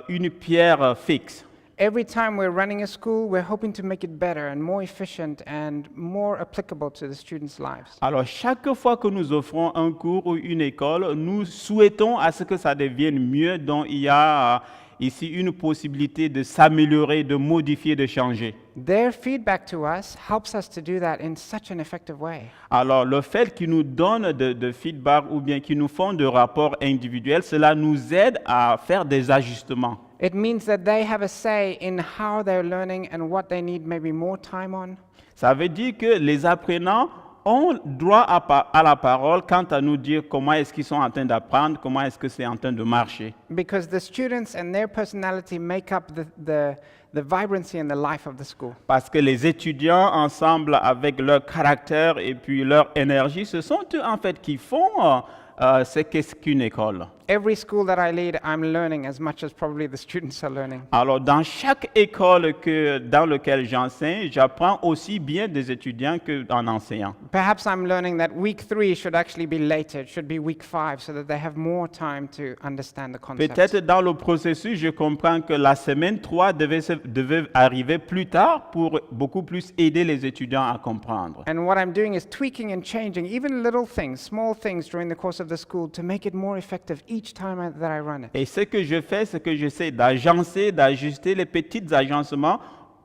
une pierre fixe. Every time we're running a school, we're hoping to make it better and more efficient and more applicable to the students' lives. Alors, chaque fois que nous offrons un cours ou une école, nous souhaitons à ce que ça devienne mieux, donc il y a ici une possibilité de s'améliorer, de modifier, de changer. Their feedback to us helps us to do that in such an effective way. Alors, le fait qu'ils nous donnent de feedback ou bien qu'ils nous font de rapports individuels, cela nous aide à faire des ajustements. It means that they have a say in how they're learning and what they need maybe more time on. Ça veut dire que les apprenants ont droit à la parole quant à nous dire comment est-ce qu'ils sont en train d'apprendre, comment est-ce que c'est en train de marcher. Because the students and their personality make up the vibrancy and the life of the school. Parce que les étudiants, ensemble avec leur caractère et puis leur énergie, ce sont eux en fait qui font ce qu'est-ce qu'une école. Every school that I lead, I'm learning as much as probably the students are learning. Alors, dans chaque école dans laquelle j'enseigne, j'apprends aussi bien des étudiants qu'en enseignant. Perhaps I'm learning that week 3 should actually be later. It should be week 5 so that they have more time to understand the concepts. Peut-être dans le processus, je comprends que la semaine 3 devait arriver plus tard pour beaucoup plus aider les étudiants à comprendre. And what I'm doing is tweaking and changing even little things, small things during the course of the school to make it more effective each time that I run it. Et ce que je fais, c'est que j'essaie d'agencer, d'ajuster les petits agencements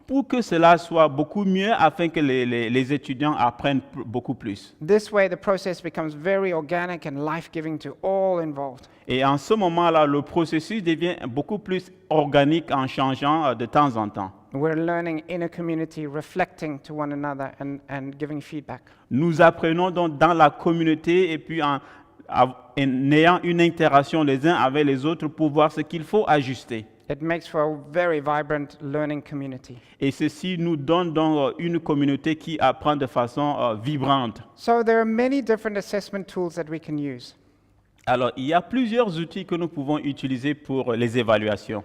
pour que cela soit beaucoup mieux afin que les étudiants apprennent beaucoup plus. This way the process becomes very organic and life-giving to all involved. Et en ce moment-là, le processus devient beaucoup plus organique en changeant de temps en temps. We're learning in a community, reflecting to one another and giving feedback. Nous apprenons donc dans la communauté et puis en ayant une interaction les uns avec les autres pour voir ce qu'il faut ajuster. It makes for a very vibrant learning community. Et ceci nous donne donc une communauté qui apprend de façon vibrante. So there are many different assessment tools that we can use. Alors, il y a plusieurs outils que nous pouvons utiliser pour les évaluations.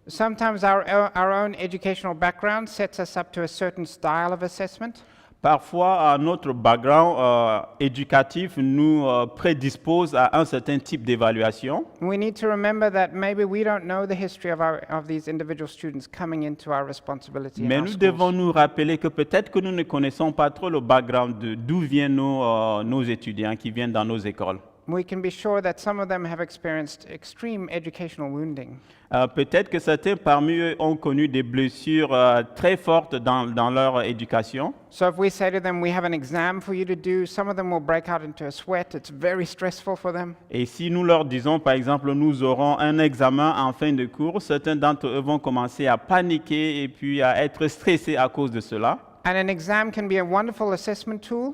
Sometimes our own educational background sets us up to a certain style of assessment. Parfois, notre background éducatif nous prédispose à un certain type d'évaluation. We need to remember that maybe we don't know the history of these individual students coming into our responsibility. Mais nous devons nous rappeler que peut-être que nous ne connaissons pas trop le background d'où viennent nos étudiants qui viennent dans nos écoles. we can be sure that some of them have experienced extreme educational wounding. Peut-être que certains parmi eux ont connu des blessures très fortes dans leur éducation. So if we say to them, we have an exam for you to do, some of them will break out into a sweat. It's very stressful for them. Et si nous leur disons, par exemple, nous aurons un examen en fin de cours, certains d'entre eux vont commencer à paniquer et puis à être stressés à cause de cela. And an exam can be a wonderful assessment tool,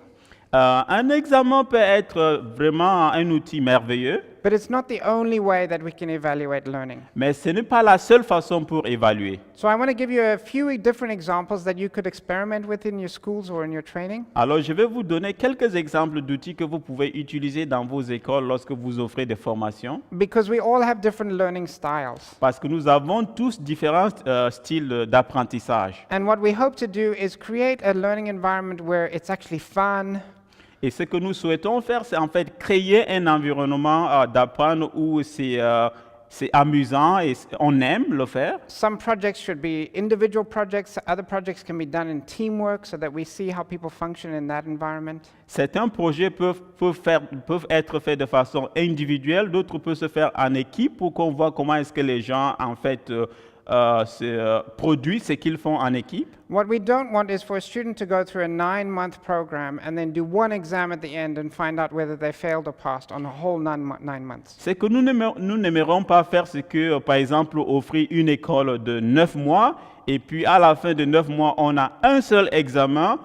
Un examen peut être vraiment un outil merveilleux, but it's not the only way that we can evaluate learning. mais ce n'est pas la seule façon pour évaluer. So I want to give you a few different examples that you could experiment with in your schools or in your training. Alors, je vais vous donner quelques exemples d'outils que vous pouvez utiliser dans vos écoles lorsque vous offrez des formations, Because we all have different learning styles. parce que nous avons tous différents styles d'apprentissage. And what we hope to do is create a learning environment where it's actually fun, Et ce que nous souhaitons faire, c'est en fait créer un environnement d'apprendre où c'est amusant et on aime le faire. some projects should be individual projects, other projects can be done in teamwork so that we see how people function in that environment. Certains projets peuvent être faits de façon individuelle, d'autres peuvent se faire en équipe pour qu'on voit comment est-ce que les gens en fait produisent ce qu'ils font en équipe. What we don't want is for a student to go through a 9-month program and then do one exam at the end and find out whether they failed or passed on a whole 9 months. C'est que nous n'aimerons pas faire ce que, par exemple, offrir une école de 9 mois et puis à la fin de 9 mois, on a un seul examen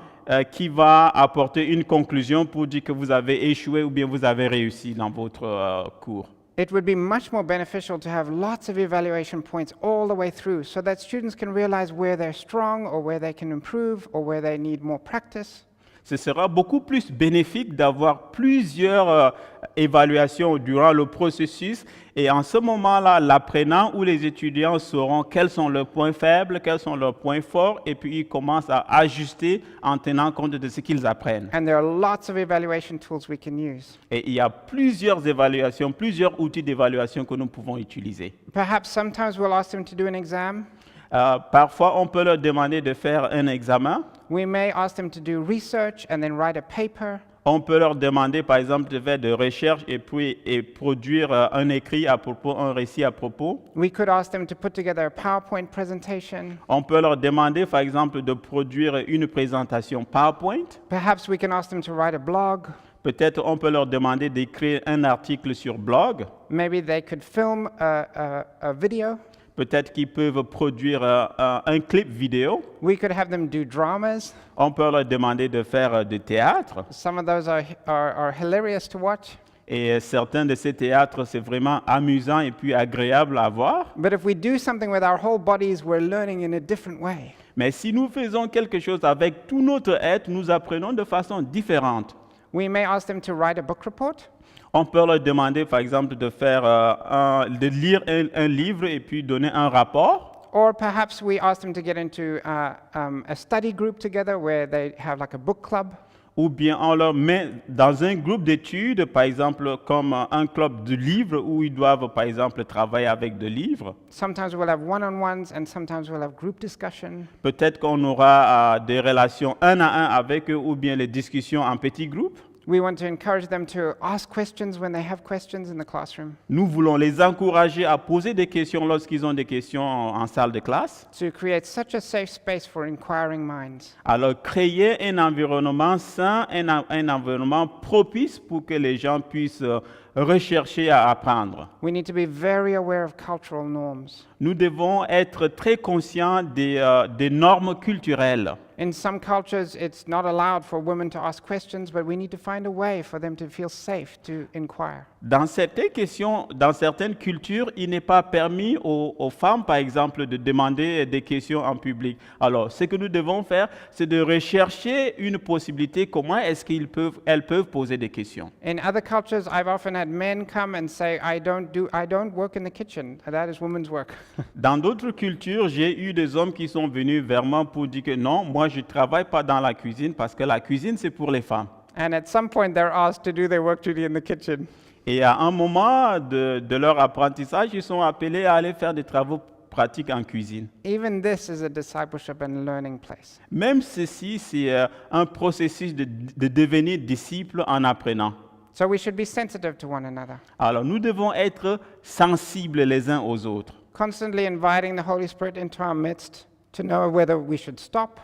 qui va apporter une conclusion pour dire que vous avez échoué ou bien vous avez réussi dans votre cours. It would be much more beneficial to have lots of evaluation points all the way through so that students can realize where they're strong or where they can improve or where they need more practice. Ce sera beaucoup plus bénéfique d'avoir plusieurs évaluations durant le processus et en ce moment-là, l'apprenant ou les étudiants sauront quels sont leurs points faibles, quels sont leurs points forts et puis ils commencent à ajuster en tenant compte de ce qu'ils apprennent. And there are lots of evaluation tools we can use. Et il y a plusieurs évaluations, plusieurs outils d'évaluation que nous pouvons utiliser. Perhaps sometimes we'll ask them to do an exam. Parfois, on peut leur demander de faire un examen. We may ask them to do research and then write a paper. On peut leur demander, par exemple, de faire des recherches et puis produire un écrit à propos, un récit à propos. We could ask them to put together a PowerPoint presentation. On peut leur demander, par exemple, de produire une présentation PowerPoint. Perhaps we can ask them to write a blog. Peut-être on peut leur demander d'écrire un article sur blog. Maybe they could film a video. Peut-être qu'ils peuvent produire un clip vidéo. We could have them do dramas. On peut leur demander de faire du théâtre. Some of those are hilarious to watch. Et certains de ces théâtres, c'est vraiment amusant et puis agréable à voir. But if we do something with our whole bodies, we're learning in a different way. Mais si nous faisons quelque chose avec tout notre être, nous apprenons de façon différente. We may ask them to write a book report. On peut leur demander, par exemple, de lire un livre et puis donner un rapport. Or perhaps we ask them to get into a study group together where they have like a book club. Ou bien on leur met dans un groupe d'études, par exemple, comme un club de livres où ils doivent, par exemple, travailler avec des livres. Sometimes we'll have one-on-ones and sometimes we'll have group discussion. Peut-être qu'on aura des relations un à un avec eux ou bien les discussions en petits groupes. We want to encourage them to ask questions when they have questions in the classroom, Nous voulons les encourager à poser des questions lorsqu'ils ont des questions en salle de classe. to create such a safe space for inquiring minds. Alors, créer un environnement sain, un environnement propice pour que les gens puissent rechercher à apprendre. We need to be very aware of cultural norms. Nous devons être très conscients des normes culturelles. In some cultures, it's not allowed for women to ask questions, but we need to find a way for them to feel safe to inquire. Dans certaines cultures, il n'est pas permis aux femmes, par exemple, de demander des questions en public. Alors, ce que nous devons faire, c'est de rechercher une possibilité, comment est-ce qu'elles peuvent poser des questions. In other cultures, I've often had men come and say, I don't work in the kitchen. That is women's work. Dans d'autres cultures, j'ai eu des hommes qui sont venus vers moi pour dire que non, moi je ne travaille pas dans la cuisine parce que la cuisine c'est pour les femmes. And at some point, they're asked to do their work duty in the kitchen. Et à un moment de leur apprentissage, ils sont appelés à aller faire des travaux pratiques en cuisine. Even this is a discipleship and learning place. Même ceci, c'est un processus de devenir disciple en apprenant. So we should be sensitive to one another, Alors nous devons être sensibles les uns aux autres, constantly inviting the Holy Spirit into our midst to know whether we should stop,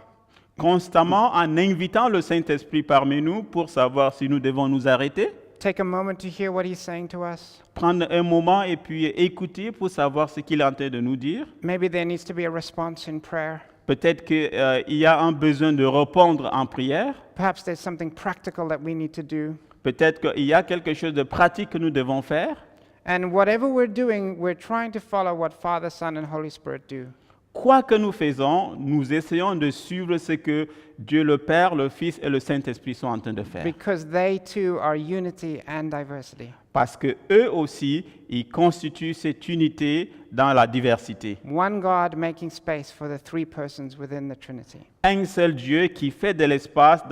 constamment en invitant le Saint-Esprit parmi nous pour savoir si nous devons nous arrêter, take a moment to hear what He's saying to us. prendre un moment et puis écouter pour savoir ce qu'il est en train de nous dire. Maybe there needs to be a response in prayer. Peut-être qu'il y a un besoin de répondre en prière. Perhaps there's something practical that we need to do. Peut-être qu'il y a quelque chose de pratique que nous devons faire. And whatever we're doing, we're trying to follow what Father, Son, and Holy Spirit do. Quoi que nous faisons, nous essayons de suivre ce que Dieu le Père, le Fils et le Saint-Esprit sont en train de faire. Because they too are unity and diversity. Parce que eux aussi, ils constituent cette unité dans la diversité. One God making space for the three persons within the Trinity. Un seul Dieu qui fait de l'espace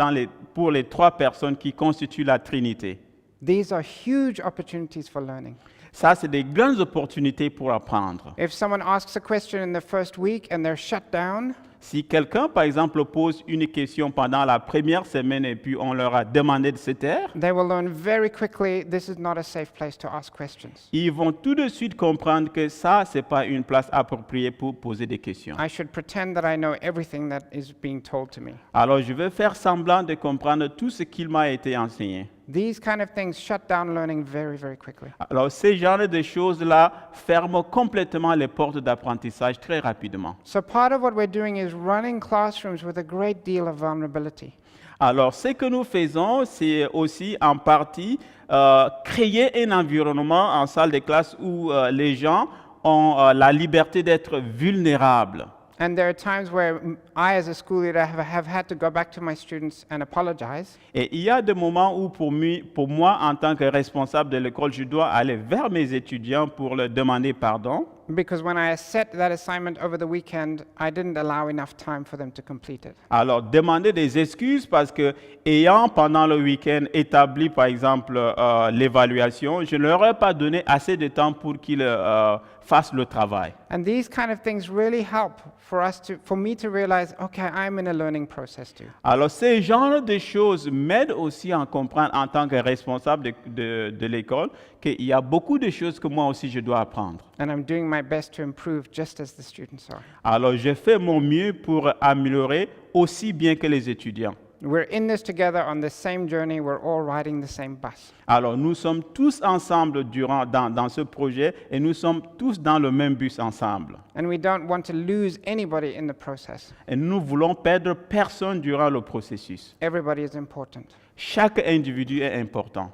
pour les trois personnes qui constituent la Trinité. These are huge opportunities for learning. Ça, c'est des grandes opportunités pour apprendre. If someone asks a question in the first week and they're shut down, Si quelqu'un, par exemple, pose une question pendant la première semaine et puis on leur a demandé de se taire, they will learn very quickly this is not a safe place to ask questions. ils vont tout de suite comprendre que ça, ce n'est pas une place appropriée pour poser des questions. I should pretend that I know everything that is being told to me. Alors, je vais faire semblant de comprendre tout ce qu'il m'a été enseigné. These kind of things shut down learning very, very quickly. Alors, ces genres de choses-là ferment complètement les portes d'apprentissage très rapidement. So part of what we're doing is running classrooms with a great deal of vulnerability. Alors, ce que nous faisons, c'est aussi en partie créer un environnement en salle de classe où les gens ont la liberté d'être vulnérables. And there are times where I, as a school leader, have had to go back to my students and apologize. Et il y a des moments où, pour moi, en tant que responsable de l'école, je dois aller vers mes étudiants pour leur demander pardon. Because when I set that assignment over the weekend, I didn't allow enough time for them to complete it. Alors, demander des excuses parce que, ayant pendant le week-end établi, par exemple, l'évaluation, je ne leur ai pas donné assez de temps pour qu'ils fassent le travail. And these kind of things really help for me to realize, okay, I'm in a learning process too. Alors, ces genres de choses m'aident aussi à comprendre en tant que responsable de l'école qu'il y a beaucoup de choses que moi aussi je dois apprendre. And I'm doing my best to improve just as the students are. Alors, je fais mon mieux pour améliorer aussi bien que les étudiants. We're in this together on the same journey. We're all riding the same bus. Alors, nous sommes tous ensemble dans ce projet et nous sommes tous dans le même bus ensemble. And we don't want to lose anybody in the process. Et nous voulons perdre personne durant le processus. Everybody is important. Chaque individu est important.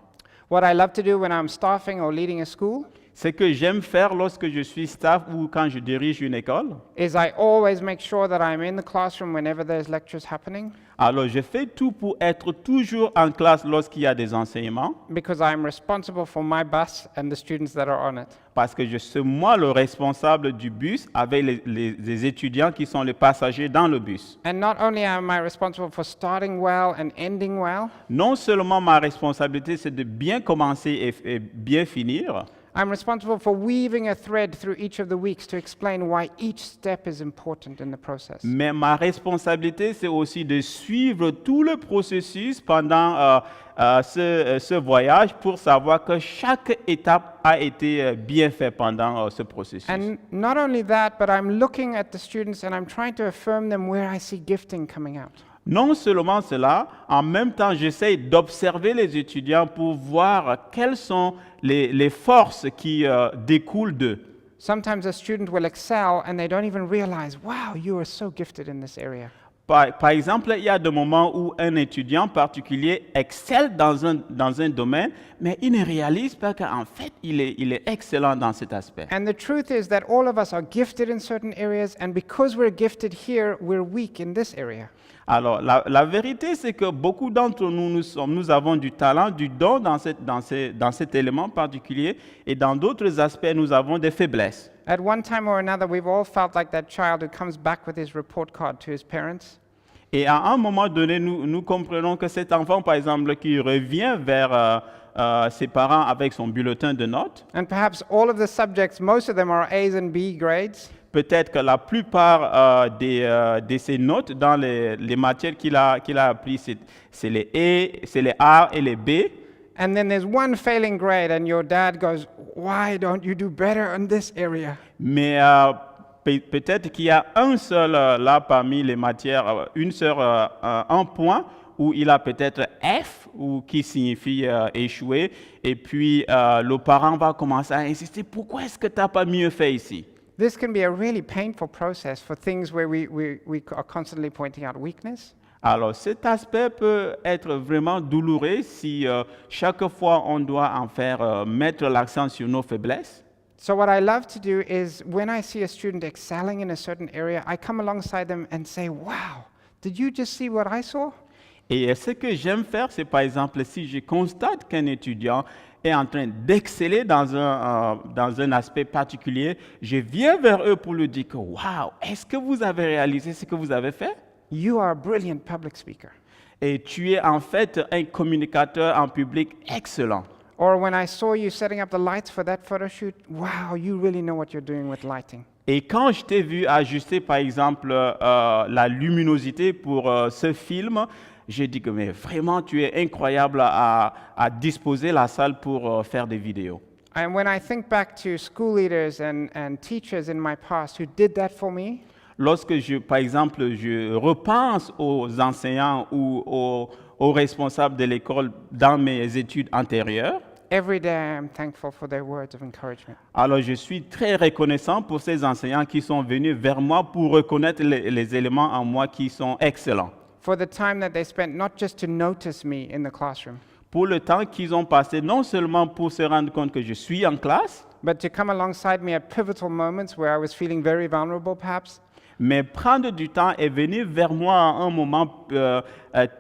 What I love to do when I'm staffing or leading a school Ce que j'aime faire lorsque je suis staff ou quand je dirige une école, is I always make sure that I'm in the classroom whenever there's lectures happening, alors je fais tout pour être toujours en classe lorsqu'il y a des enseignements, because I'm responsible for my bus and the students that are on it. parce que je suis moi le responsable du bus avec les étudiants qui sont les passagers dans le bus. And not only am I responsible for starting well and ending well, Non seulement ma responsabilité c'est de bien commencer et bien finir, I'm responsible for weaving a thread through each of the weeks to explain why each step is important in the process. mais ma responsabilité c'est aussi de suivre tout le processus pendant ce voyage pour savoir que chaque étape a été bien faite pendant ce processus. And not only that, but I'm looking at the students and I'm trying to affirm them where I see gifting coming out. Non seulement cela, en même temps, j'essaie d'observer les étudiants pour voir quelles sont les forces qui découlent d'eux. Sometimes a student will excel and they don't even realize, wow, you are so gifted in this area. Par exemple, il y a des moments où un étudiant particulier excelle dans un domaine, mais il ne réalise pas qu'en fait, il est excellent dans cet aspect. And the truth is that all of us are gifted in certain areas, and because we're gifted here, we're weak in this area. Alors, la vérité, c'est que beaucoup d'entre nous, nous avons du talent, du don dans cet élément particulier, et dans d'autres aspects, nous avons des faiblesses. At one time or another, we've all felt like that child who comes back with his report card to his parents. Et à un moment donné, nous comprenons que cet enfant, par exemple, qui revient vers ses parents avec son bulletin de notes, And perhaps all of the subjects, most of them are A's and B grades. peut-être que la plupart de ses notes dans les matières qu'il a apprises, c'est les A et les B. And then there's one failing grade, and your dad goes, "Why don't you do better in this area?" Mais peut-être qu'il y a un seul là parmi les matières, un point où il a peut-être F ou qui signifie échouer. Et puis le parent va commencer à insister, pourquoi est-ce que tu n'as pas mieux fait ici? This can be a really painful process for things where we are constantly pointing out weakness. Alors cet aspect peut être vraiment douloureux si chaque fois on doit en faire mettre l'accent sur nos faiblesses. So what I love to do is when I see a student excelling in a certain area, I come alongside them and say, "Wow, did you just see what I saw?" Et ce que j'aime faire, c'est par exemple si je constate qu'un étudiant est en train d'exceller dans un aspect particulier, je viens vers eux pour lui dire que, wow, est-ce que vous avez réalisé ce que vous avez fait? You are a brilliant public speaker. Et tu es en fait un communicateur en public excellent. Or when I saw you setting up the lights for that photo shoot, wow, you really know what you're doing with lighting. Et quand je t'ai vu ajuster par exemple la luminosité pour ce film, j'ai dit que mais vraiment tu es incroyable à disposer la salle pour faire des vidéos. And when I think back to school leaders and teachers in my past who did that for me, Lorsque par exemple, je repense aux enseignants ou aux responsables de l'école dans mes études antérieures, every day I am thankful for their words of encouragement. alors je suis très reconnaissant pour ces enseignants qui sont venus vers moi pour reconnaître les éléments en moi qui sont excellents. For the time that they spent not just to notice me in the classroom, Pour le temps qu'ils ont passé, non seulement pour se rendre compte que je suis en classe, but to come alongside me at pivotal moments where I was feeling very vulnerable perhaps, mais prendre du temps et venir vers moi à un moment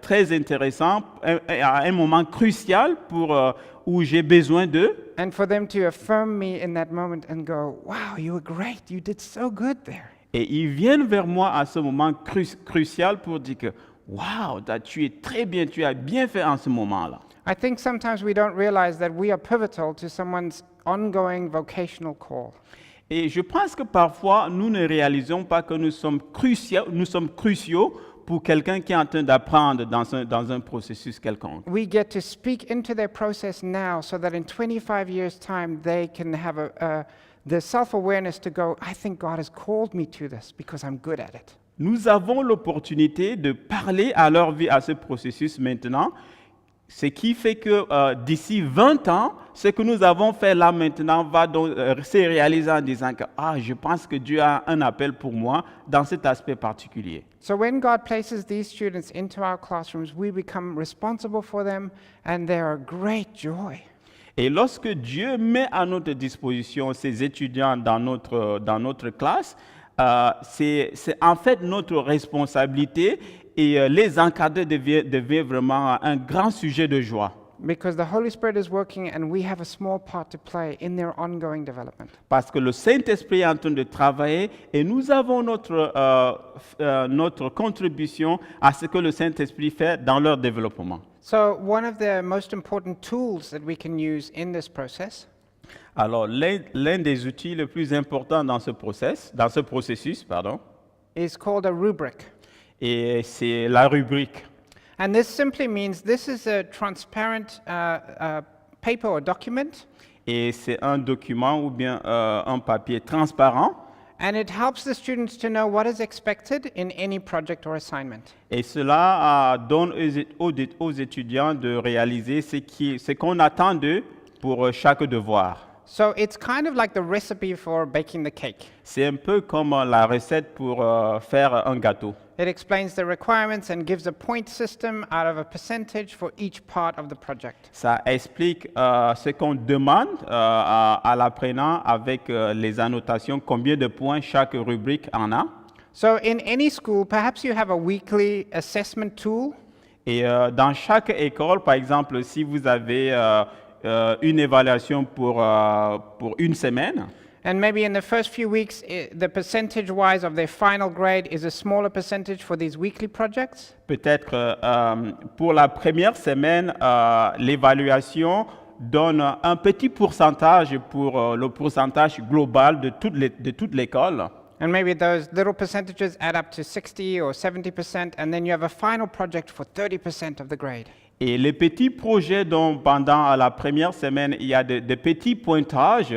très intéressant, à un moment crucial où j'ai besoin d'eux. and for them to affirm me in that moment and go, "Wow, you were great. You did so good there." Et ils viennent vers moi à ce moment crucial pour dire que wow, tu es très bien, tu as bien fait en ce moment-là. I think sometimes we don't realize that we are pivotal to someone's ongoing vocational call. Et je pense que parfois, nous ne réalisons pas que nous sommes cruciaux pour quelqu'un qui est en train d'apprendre dans un processus quelconque. We get to speak into their process now so that in 25 years' time they can have the self-awareness to go, "I think God has called me to this because I'm good at it." Nous avons l'opportunité de parler à leur vie, à ce processus maintenant, ce qui fait que d'ici 20 ans, ce que nous avons fait là maintenant va donc se réaliser en disant que je pense que Dieu a un appel pour moi dans cet aspect particulier. So when God places these students into our classrooms, we become responsible for them and they're a great joy. Et lorsque Dieu met à notre disposition ces étudiants dans notre classe, c'est en fait notre responsabilité et les encadrer devient vraiment un grand sujet de joie. Because the Holy Spirit is working and we have a small part to play in their ongoing development. Parce que le Saint-Esprit est en train de travailler et nous avons notre contribution à ce que le Saint-Esprit fait dans leur développement. So one of the most important tools that we can use in this process Alors, l'un des outils les plus importants dans ce processus, is called a rubric. et c'est la rubrique. And this simply means this is a transparent paper or document, Et c'est un document ou bien un papier transparent. and it helps the students to know what is expected in any project or assignment. Et cela donne aux étudiants de réaliser ce qu'on attend d'eux pour chaque devoir. So it's kind of like the recipe for baking the cake. C'est un peu comme la recette pour faire un gâteau. It explains the requirements and gives a point system out of a percentage for each part of the project. Ça explique ce qu'on demande à l'apprenant avec les annotations, combien de points chaque rubrique en a. So in any school, perhaps you have a weekly assessment tool. Et dans chaque école, par exemple, si vous avez une évaluation pour une semaine, And maybe in the first few weeks, the percentage-wise of their final grade is a smaller percentage for these weekly projects. peut-être pour la première semaine, l'évaluation donne un petit pourcentage pour le pourcentage global de toute l'école. And maybe those little percentages add up to 60 or 70%, and then you have a final project for 30% of the grade. Et les petits projets dont pendant la première semaine, il y a des petits pointages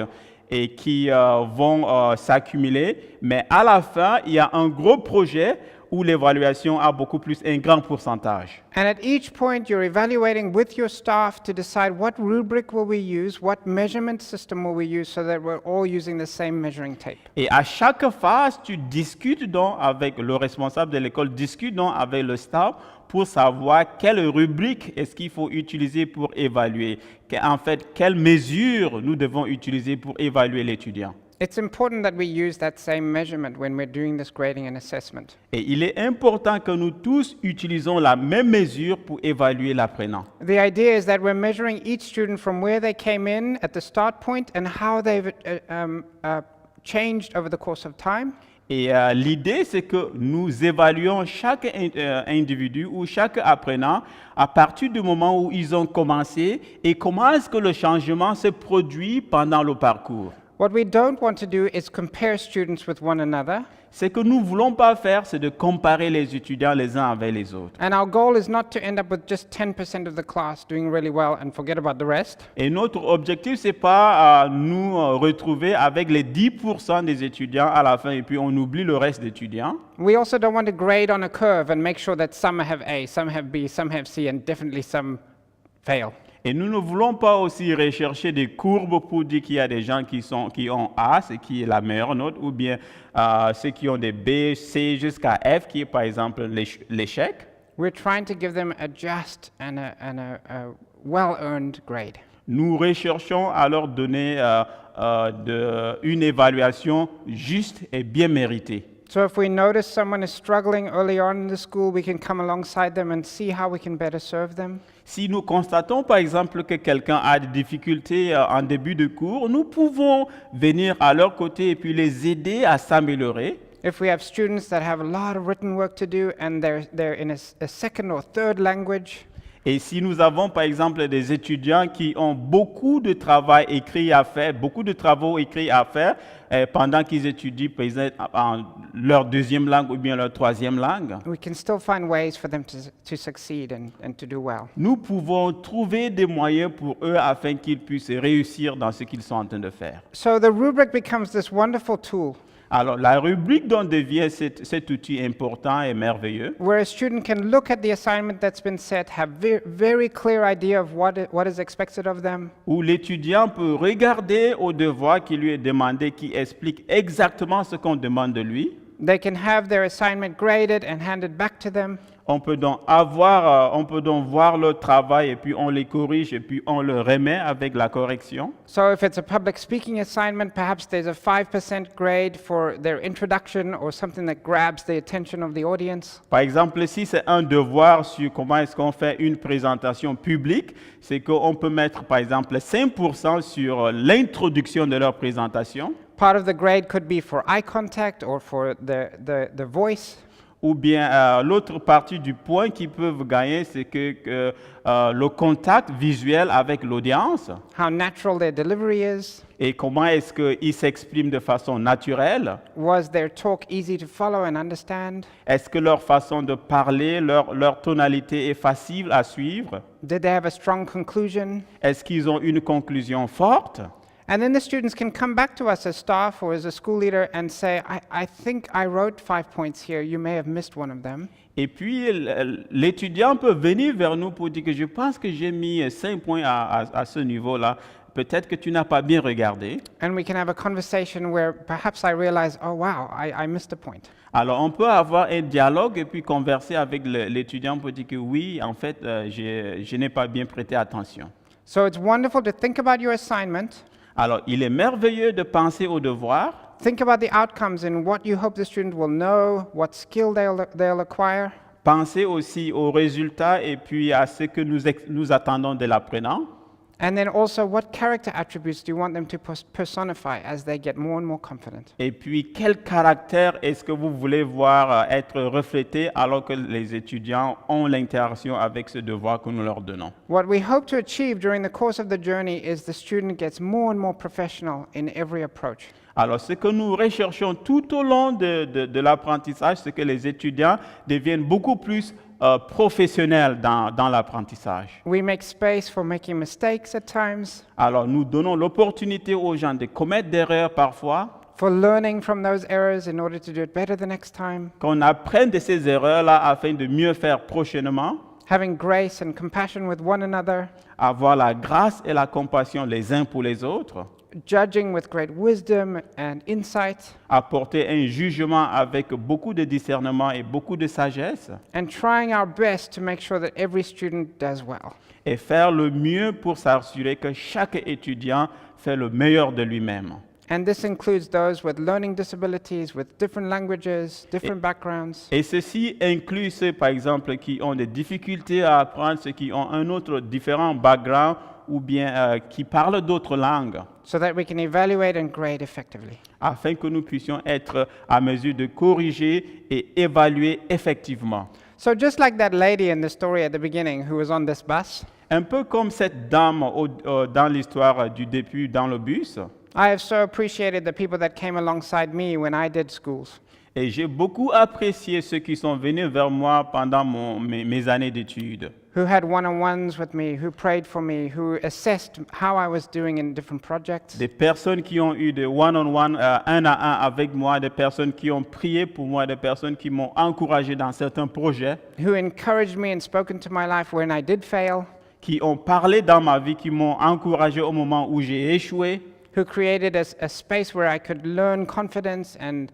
et qui vont s'accumuler, mais à la fin, il y a un gros projet où l'évaluation a beaucoup plus, un grand pourcentage. And at each point, you're evaluating with your staff to decide what rubric will we use, what measurement system will we use, so that we're all using the same measuring tape. Et à chaque phase, tu discutes donc avec le responsable de l'école, discute donc avec le staff pour savoir quelle rubrique est-ce qu'il faut utiliser pour évaluer. En fait, quelles mesures nous devons utiliser pour évaluer l'étudiant. It's important that we use that same measurement when we're doing this grading and assessment. Et il est important que nous tous utilisons la même mesure pour évaluer l'apprenant. The idea is that we're measuring each student from where they came in at the start point and how they've changed over the course of time. Et l'idée, c'est que nous évaluons chaque individu ou chaque apprenant à partir du moment où ils ont commencé et comment est-ce que le changement se produit pendant le parcours. What we don't want to do is compare students with one another. Ce que nous ne voulons pas faire, c'est de comparer les étudiants les uns avec les autres. And our goal is not to end up with just 10% of the class doing really well and forget about the rest. Et notre objectif, c'est pas nous retrouver avec les 10% des étudiants à la fin et puis on oublie le reste d'étudiants. We also don't want to grade on a curve and make sure that some have A, some have B, some have C, and definitely some fail. Et nous ne voulons pas aussi rechercher des courbes pour dire qu'il y a des gens qui ont A, ce qui est la meilleure note, ou bien ceux qui ont des B, C jusqu'à F, qui est par exemple l'échec. We're trying to give them a just and a well-earned grade. Nous recherchons à leur donner une évaluation juste et bien méritée. So if we notice someone is struggling early on in the school, we can come alongside them and see how we can better serve them. Si nous constatons par exemple que quelqu'un a des difficultés en début de cours, nous pouvons venir à leur côté et puis les aider à s'améliorer. If we have students that have a lot of written work to do and they're in a second or third language, Et si nous avons par exemple des étudiants qui ont beaucoup de travail écrit à faire, beaucoup de travaux écrits à faire pendant qu'ils étudient par exemple, en leur deuxième langue ou bien leur troisième langue, we can still find ways for them to succeed and to do well. nous pouvons trouver des moyens pour eux afin qu'ils puissent réussir dans ce qu'ils sont en train de faire. So the rubric becomes this wonderful tool Alors la rubrique donc devient cet outil important et merveilleux where a student can look at the assignment that's been set, have very clear idea of what is expected of them, où l'étudiant peut regarder au devoir qui lui est demandé, qui explique exactement ce qu'on demande de lui. they can have their assignment graded and handed back to them. On peut donc voir leur travail et puis on les corrige et puis on le remet avec la correction. So if it's a public speaking assignment, perhaps there's a 5% grade for their introduction or something that grabs the attention of the audience. Par exemple, si c'est un devoir sur comment est-ce qu'on fait une présentation publique, c'est qu'on peut mettre par exemple 5% sur l'introduction de leur présentation. Part of the grade could be for eye contact or for the voice. Ou bien l'autre partie du point qu'ils peuvent gagner, c'est que le contact visuel avec l'audience How natural their delivery is. et comment est-ce qu'ils s'expriment de façon naturelle. Was their talk easy to follow and understand? Est-ce que leur façon de parler, leur tonalité est facile à suivre? Did they have a strong conclusion? Est-ce qu'ils ont une conclusion forte? And then the students can come back to us as staff or as a school leader and say, I think I wrote 5 points here. You may have missed one of them. Et puis l'étudiant peut venir vers nous pour dire que je pense que j'ai mis 5 points à ce niveau-là. Peut-être que tu n'as pas bien regardé. And we can have a conversation where perhaps I realize, oh wow, I missed a point. Alors, on peut avoir un dialogue et puis converser avec l'étudiant pour dire que oui, en fait, je n'ai pas bien prêté attention. So it's wonderful to think about your assignment. Alors, il est merveilleux de penser au devoir, Think about the outcomes and what you hope the student will know, what skill they'll acquire. penser aussi aux résultats et puis à ce que nous attendons de l'apprenant. And then also, what character attributes do you want them to personify as they get more and more confident? Et puis, quel caractère est-ce que vous voulez voir être reflété alors que les étudiants ont l'interaction avec ce devoir que nous leur donnons? What we hope to achieve during the course of the journey is the student gets more and more professional in every approach. Alors, ce que nous recherchons tout au long de l'apprentissage, c'est que les étudiants deviennent beaucoup plus professionnels dans l'apprentissage. We make space for making mistakes at times, Alors, nous donnons l'opportunité aux gens de commettre des erreurs parfois, for learning from those errors in order to do it better the next time, qu'on apprenne de ces erreurs-là afin de mieux faire prochainement, having grace and compassion with one another, avoir la grâce et la compassion les uns pour les autres, judging with great wisdom and insight, apporter un jugement avec beaucoup de discernement et beaucoup de sagesse, and trying our best to make sure that every student does well. et faire le mieux pour s'assurer que chaque étudiant fait le meilleur de lui-même. And this includes those with learning disabilities, with different languages, different backgrounds, Et ceci inclut ceux, par exemple, qui ont des difficultés à apprendre, ceux qui ont un autre différent background ou bien qui parlent d'autres langues, so that we can evaluate and grade effectively. afin que nous puissions être à mesure de corriger et évaluer effectivement. So just like that lady in the story at the beginning who was on this bus, Un peu comme cette dame dans l'histoire du début dans le bus, I have so appreciated the people that came alongside me when I did schools. et j'ai beaucoup apprécié ceux qui sont venus vers moi pendant mes années d'études, Who had one-on-ones with me, who prayed for me, who assessed how I was doing in different projects, des personnes qui ont eu des one-on-one, un à un avec moi, des personnes qui ont prié pour moi, des personnes qui m'ont encouragé dans certains projets, who encouraged me and spoke into my life when I did fail, qui ont parlé dans ma vie, qui m'ont encouragé au moment où j'ai échoué, who created a space where I could learn confidence and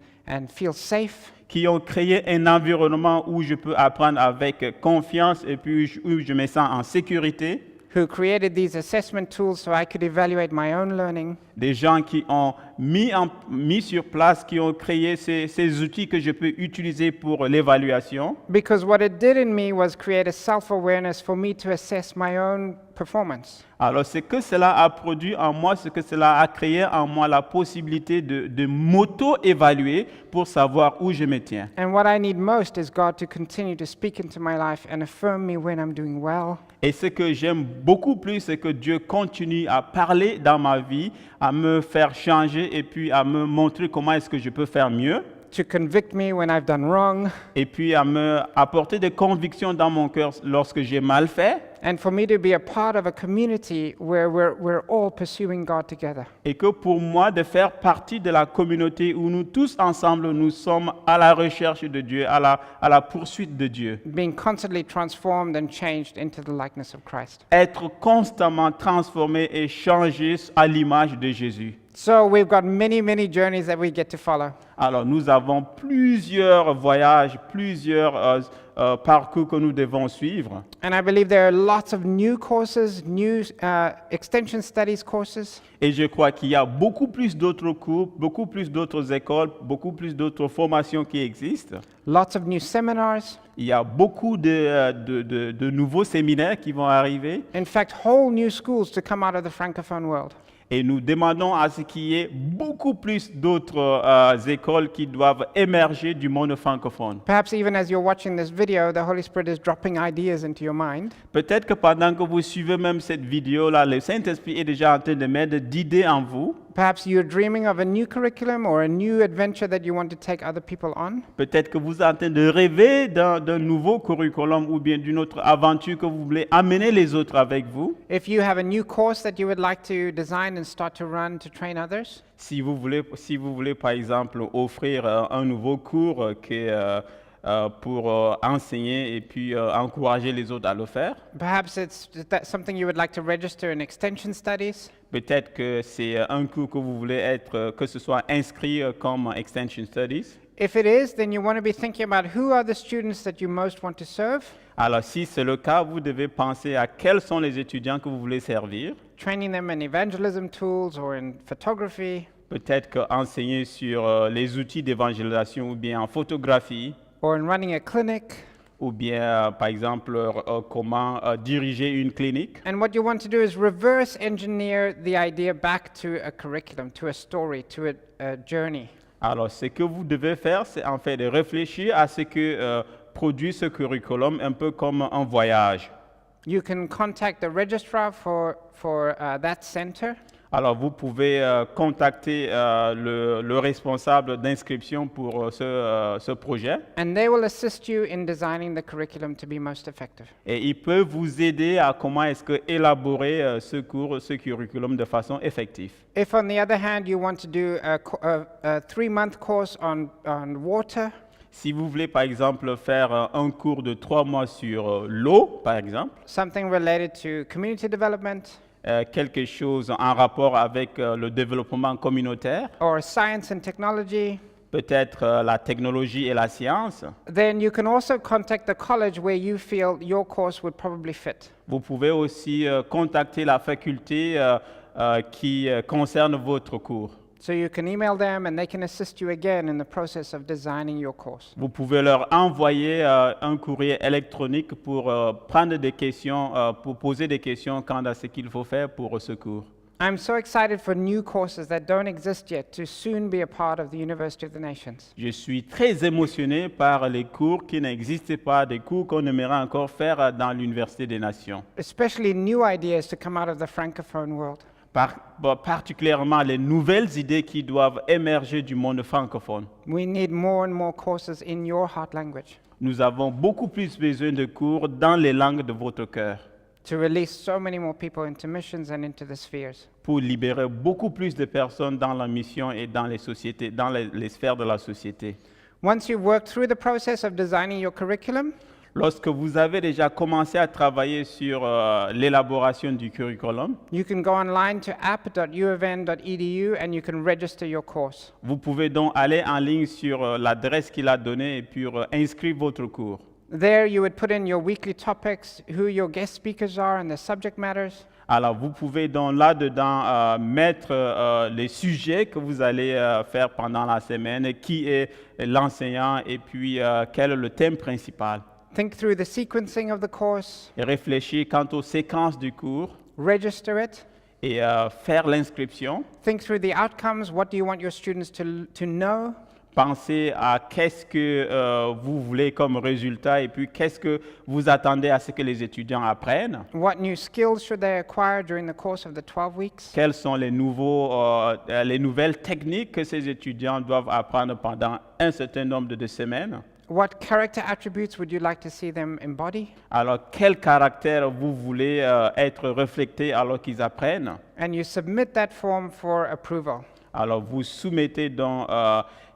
feel safe, qui ont créé un environnement où je peux apprendre avec confiance et puis où je me sens en sécurité, who created these assessment tools so I could evaluate my own learning, des gens qui ont mis sur place, qui ont créé ces outils que je peux utiliser pour l'évaluation. because what it did in me was create a self-awareness for me to assess my own performance. Alors, ce que cela a produit en moi, ce que cela a créé en moi la possibilité de m'auto-évaluer pour savoir où je me tiens. And what I need most is God to continue to speak into my life and affirm me when I'm doing well, Et ce que j'aime beaucoup plus, c'est que Dieu continue à parler dans ma vie, à me faire changer et puis à me montrer comment est-ce que je peux faire mieux. to convict me when I've done wrong, Et puis à me apporter des convictions dans mon cœur lorsque j'ai mal fait. and for me to be a part of a community where we're all pursuing God together. Et que pour moi, de faire partie de la communauté où nous tous ensemble, nous sommes à la recherche de Dieu, à la poursuite de Dieu. Being constantly transformed and changed into the likeness of Christ. Être constamment transformé et changé à l'image de Jésus. So we've got many, many journeys that we get to follow. Alors nous avons plusieurs voyages, plusieurs parcours que nous devons suivre. And I believe there are lots of new courses, new extension studies courses. Et je crois qu'il y a beaucoup plus d'autres cours, beaucoup plus d'autres écoles, beaucoup plus d'autres formations qui existent. Lots of new seminars. Il y a beaucoup de nouveaux séminaires qui vont arriver. In fact, whole new schools to come out of the Francophone world. Et nous demandons à ce qu'il y ait beaucoup plus d'autres écoles qui doivent émerger du monde francophone. Perhaps even as you're watching this video, the Holy Spirit is dropping ideas into your mind. Peut-être que pendant que vous suivez même cette vidéo-là, le Saint-Esprit est déjà en train de mettre d'idées en vous. Perhaps you're dreaming of a new curriculum or a new adventure that you want to take other people on. Peut-être que vous êtes en train de rêver d'un nouveau curriculum ou bien d'une autre aventure que vous voulez amener les autres avec vous. If you have a new course that you would like to design and start to run to train others. Si vous voulez par exemple offrir un nouveau cours pour enseigner et puis encourager les autres à le faire. Perhaps it's something you would like to register in extension studies. Peut-être que c'est un cours que vous voulez que ce soit inscrit comme Extension Studies. If it is, then you want to be thinking about who are the students that you most want to serve, Alors si c'est le cas, vous devez penser à quels sont les étudiants que vous voulez servir. training them in evangelism tools or in photography Peut-être qu'enseigner sur les outils d'évangélisation ou bien en photographie or in running a clinic. ou bien par exemple comment diriger une clinique. And what you want to do is reverse engineer the idea back to a curriculum, to a story, to a journey. Alors ce que vous devez faire, c'est en fait de réfléchir à ce que produit ce curriculum un peu comme un voyage. You can contact the registrar for that center. Alors, vous pouvez contacter le responsable d'inscription pour ce projet and they will assist you in designing the curriculum to be most effective. et il peut vous aider à comment est-ce que élaborer ce curriculum de façon effective. If, on the other hand, you want to do a 3-month course on water, Si vous voulez, par exemple, faire un cours de 3 mois sur l'eau, par exemple, something related to community development, quelque chose en rapport avec le développement communautaire, or science and technology, peut-être la technologie et la science, then you can also contact the college where you feel your course would probably fit. vous pouvez aussi contacter la faculté qui concerne votre cours. So you can email them and they can assist you again in the process of designing your course. Vous pouvez leur envoyer un courrier électronique pour prendre des questions, pour poser des questions quant à ce qu'il faut faire pour ce cours. I'm so excited for new courses that don't exist yet to soon be a part of the University of the Nations. Je suis très émotionné par les cours qui n'existaient pas, des cours qu'on aimerait encore faire dans l'Université des Nations. Especially new ideas to come out of the Francophone world. Particulièrement les nouvelles idées qui doivent émerger du monde francophone. We need more and more courses in your heart language Nous avons beaucoup plus besoin de cours dans les langues de votre cœur to release so many more people into missions and into the spheres. pour libérer beaucoup plus de personnes dans la mission et dans les sociétés, dans les sphères de la société. Once you've worked through the process of designing your curriculum, Lorsque vous avez déjà commencé à travailler sur l'élaboration du curriculum, you can go online to app.uofn.edu and you can register your course. vous pouvez donc aller en ligne sur l'adresse qu'il a donnée et puis inscrire votre cours. There you would put in your weekly topics, who your guest speakers are and the subject matters. Alors, vous pouvez donc là-dedans mettre les sujets que vous allez faire pendant la semaine, qui est l'enseignant et puis quel est le thème principal. Think through the sequencing of the course, Et réfléchir quant aux séquences du cours register it. et faire l'inscription. Think through the outcomes. What do you want your students to know? Pensez à qu'est-ce que vous voulez comme résultat et puis qu'est-ce que vous attendez à ce que les étudiants apprennent. What new skills should they acquire during the course of the 12 weeks? Quelles sont les nouvelles techniques que ces étudiants doivent apprendre pendant un certain nombre de semaines. What character attributes would you like to see them embody? Alors, quel caractère vous voulez être reflété alors qu'ils apprennent? And you submit that form for approval. Alors, vous soumettez donc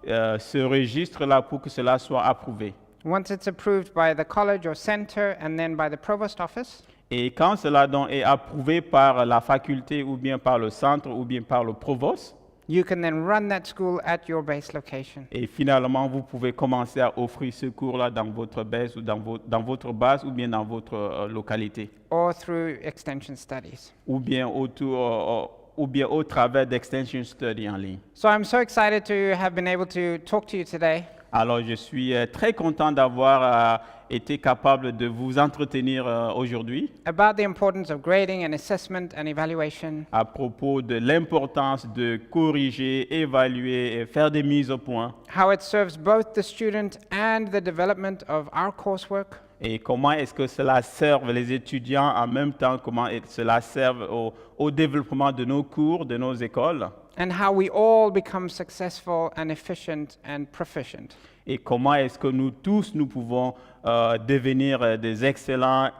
ce registre-là pour que cela soit approuvé. Once it's approved by the college or center and then by the provost office, Et quand cela donc est approuvé par la faculté ou bien par le centre ou bien par le provost, you can then run that school at your base location. et finalement, vous pouvez commencer à offrir ce cours-là dans votre base ou dans votre base ou bien dans votre localité, Or through extension studies. ou bien au travers d'Extension Study en ligne. So I'm so excited to have been able to talk to you today Alors, je suis très content d'avoir été capable de vous entretenir aujourd'hui about the importance of grading and assessment and evaluation, à propos de l'importance de corriger, évaluer et faire des mises au point, how it serves both the student and the development of our coursework, et comment est-ce que cela serve les étudiants en même temps, comment cela serve au développement de nos cours, de nos écoles, and how we all become successful and efficient and proficient. et comment est-ce que nous tous, nous pouvons devenir des excellents,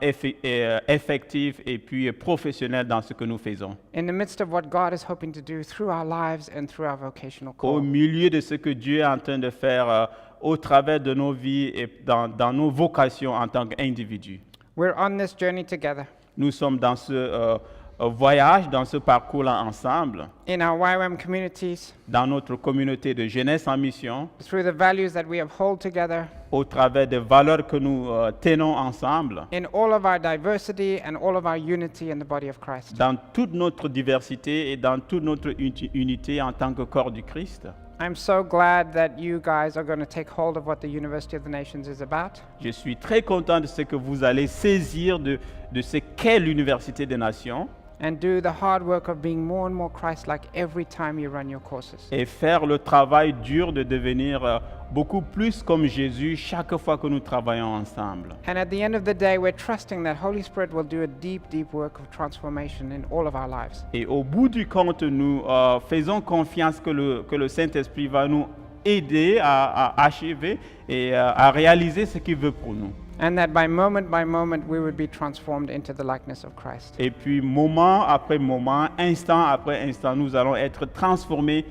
effectifs et puis professionnels dans ce que nous faisons. In the midst of what God is hoping to do through our lives and through our vocational Au call. milieu de ce que Dieu est en train de faire au travers de nos vies et dans nos vocations en tant qu'individus. We're on this journey together Nous sommes dans ce voyage, dans ce parcours-là ensemble, in our YWAM communities, dans notre communauté de jeunesse en mission, through the values that we uphold together, au travers des valeurs que nous tenons ensemble, in all of our diversity and all of our unity in the body of Christ. dans toute notre diversité et dans toute notre unité en tant que corps du Christ. I'm so glad that you guys are going to take hold of what the University of the Nations is about. Je suis très content de ce que vous allez saisir de ce qu'est l'Université des Nations. and do the hard work of being more and more Christ-like every time you run your courses. et faire le travail dur de devenir beaucoup plus comme Jésus chaque fois que nous travaillons ensemble. And at the end of the day, we're trusting that Holy Spirit will do a deep, deep work of transformation in all of our lives. Et au bout du compte, nous faisons confiance que le Saint-Esprit va nous aider à achever et à réaliser ce qu'il veut pour nous. And that by moment, we would be transformed into the likeness of Christ. Et puis, moment après moment, instant après instant, nous allons être transformés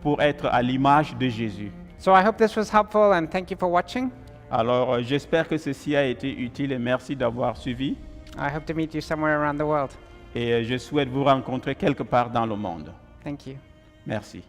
pour être à l'image de Jésus. So I hope this was helpful, and thank you for watching. Alors, j'espère que ceci a été utile et merci d'avoir suivi. I hope to meet you somewhere around the world. Et je souhaite vous rencontrer quelque part dans le monde. Thank you. Merci.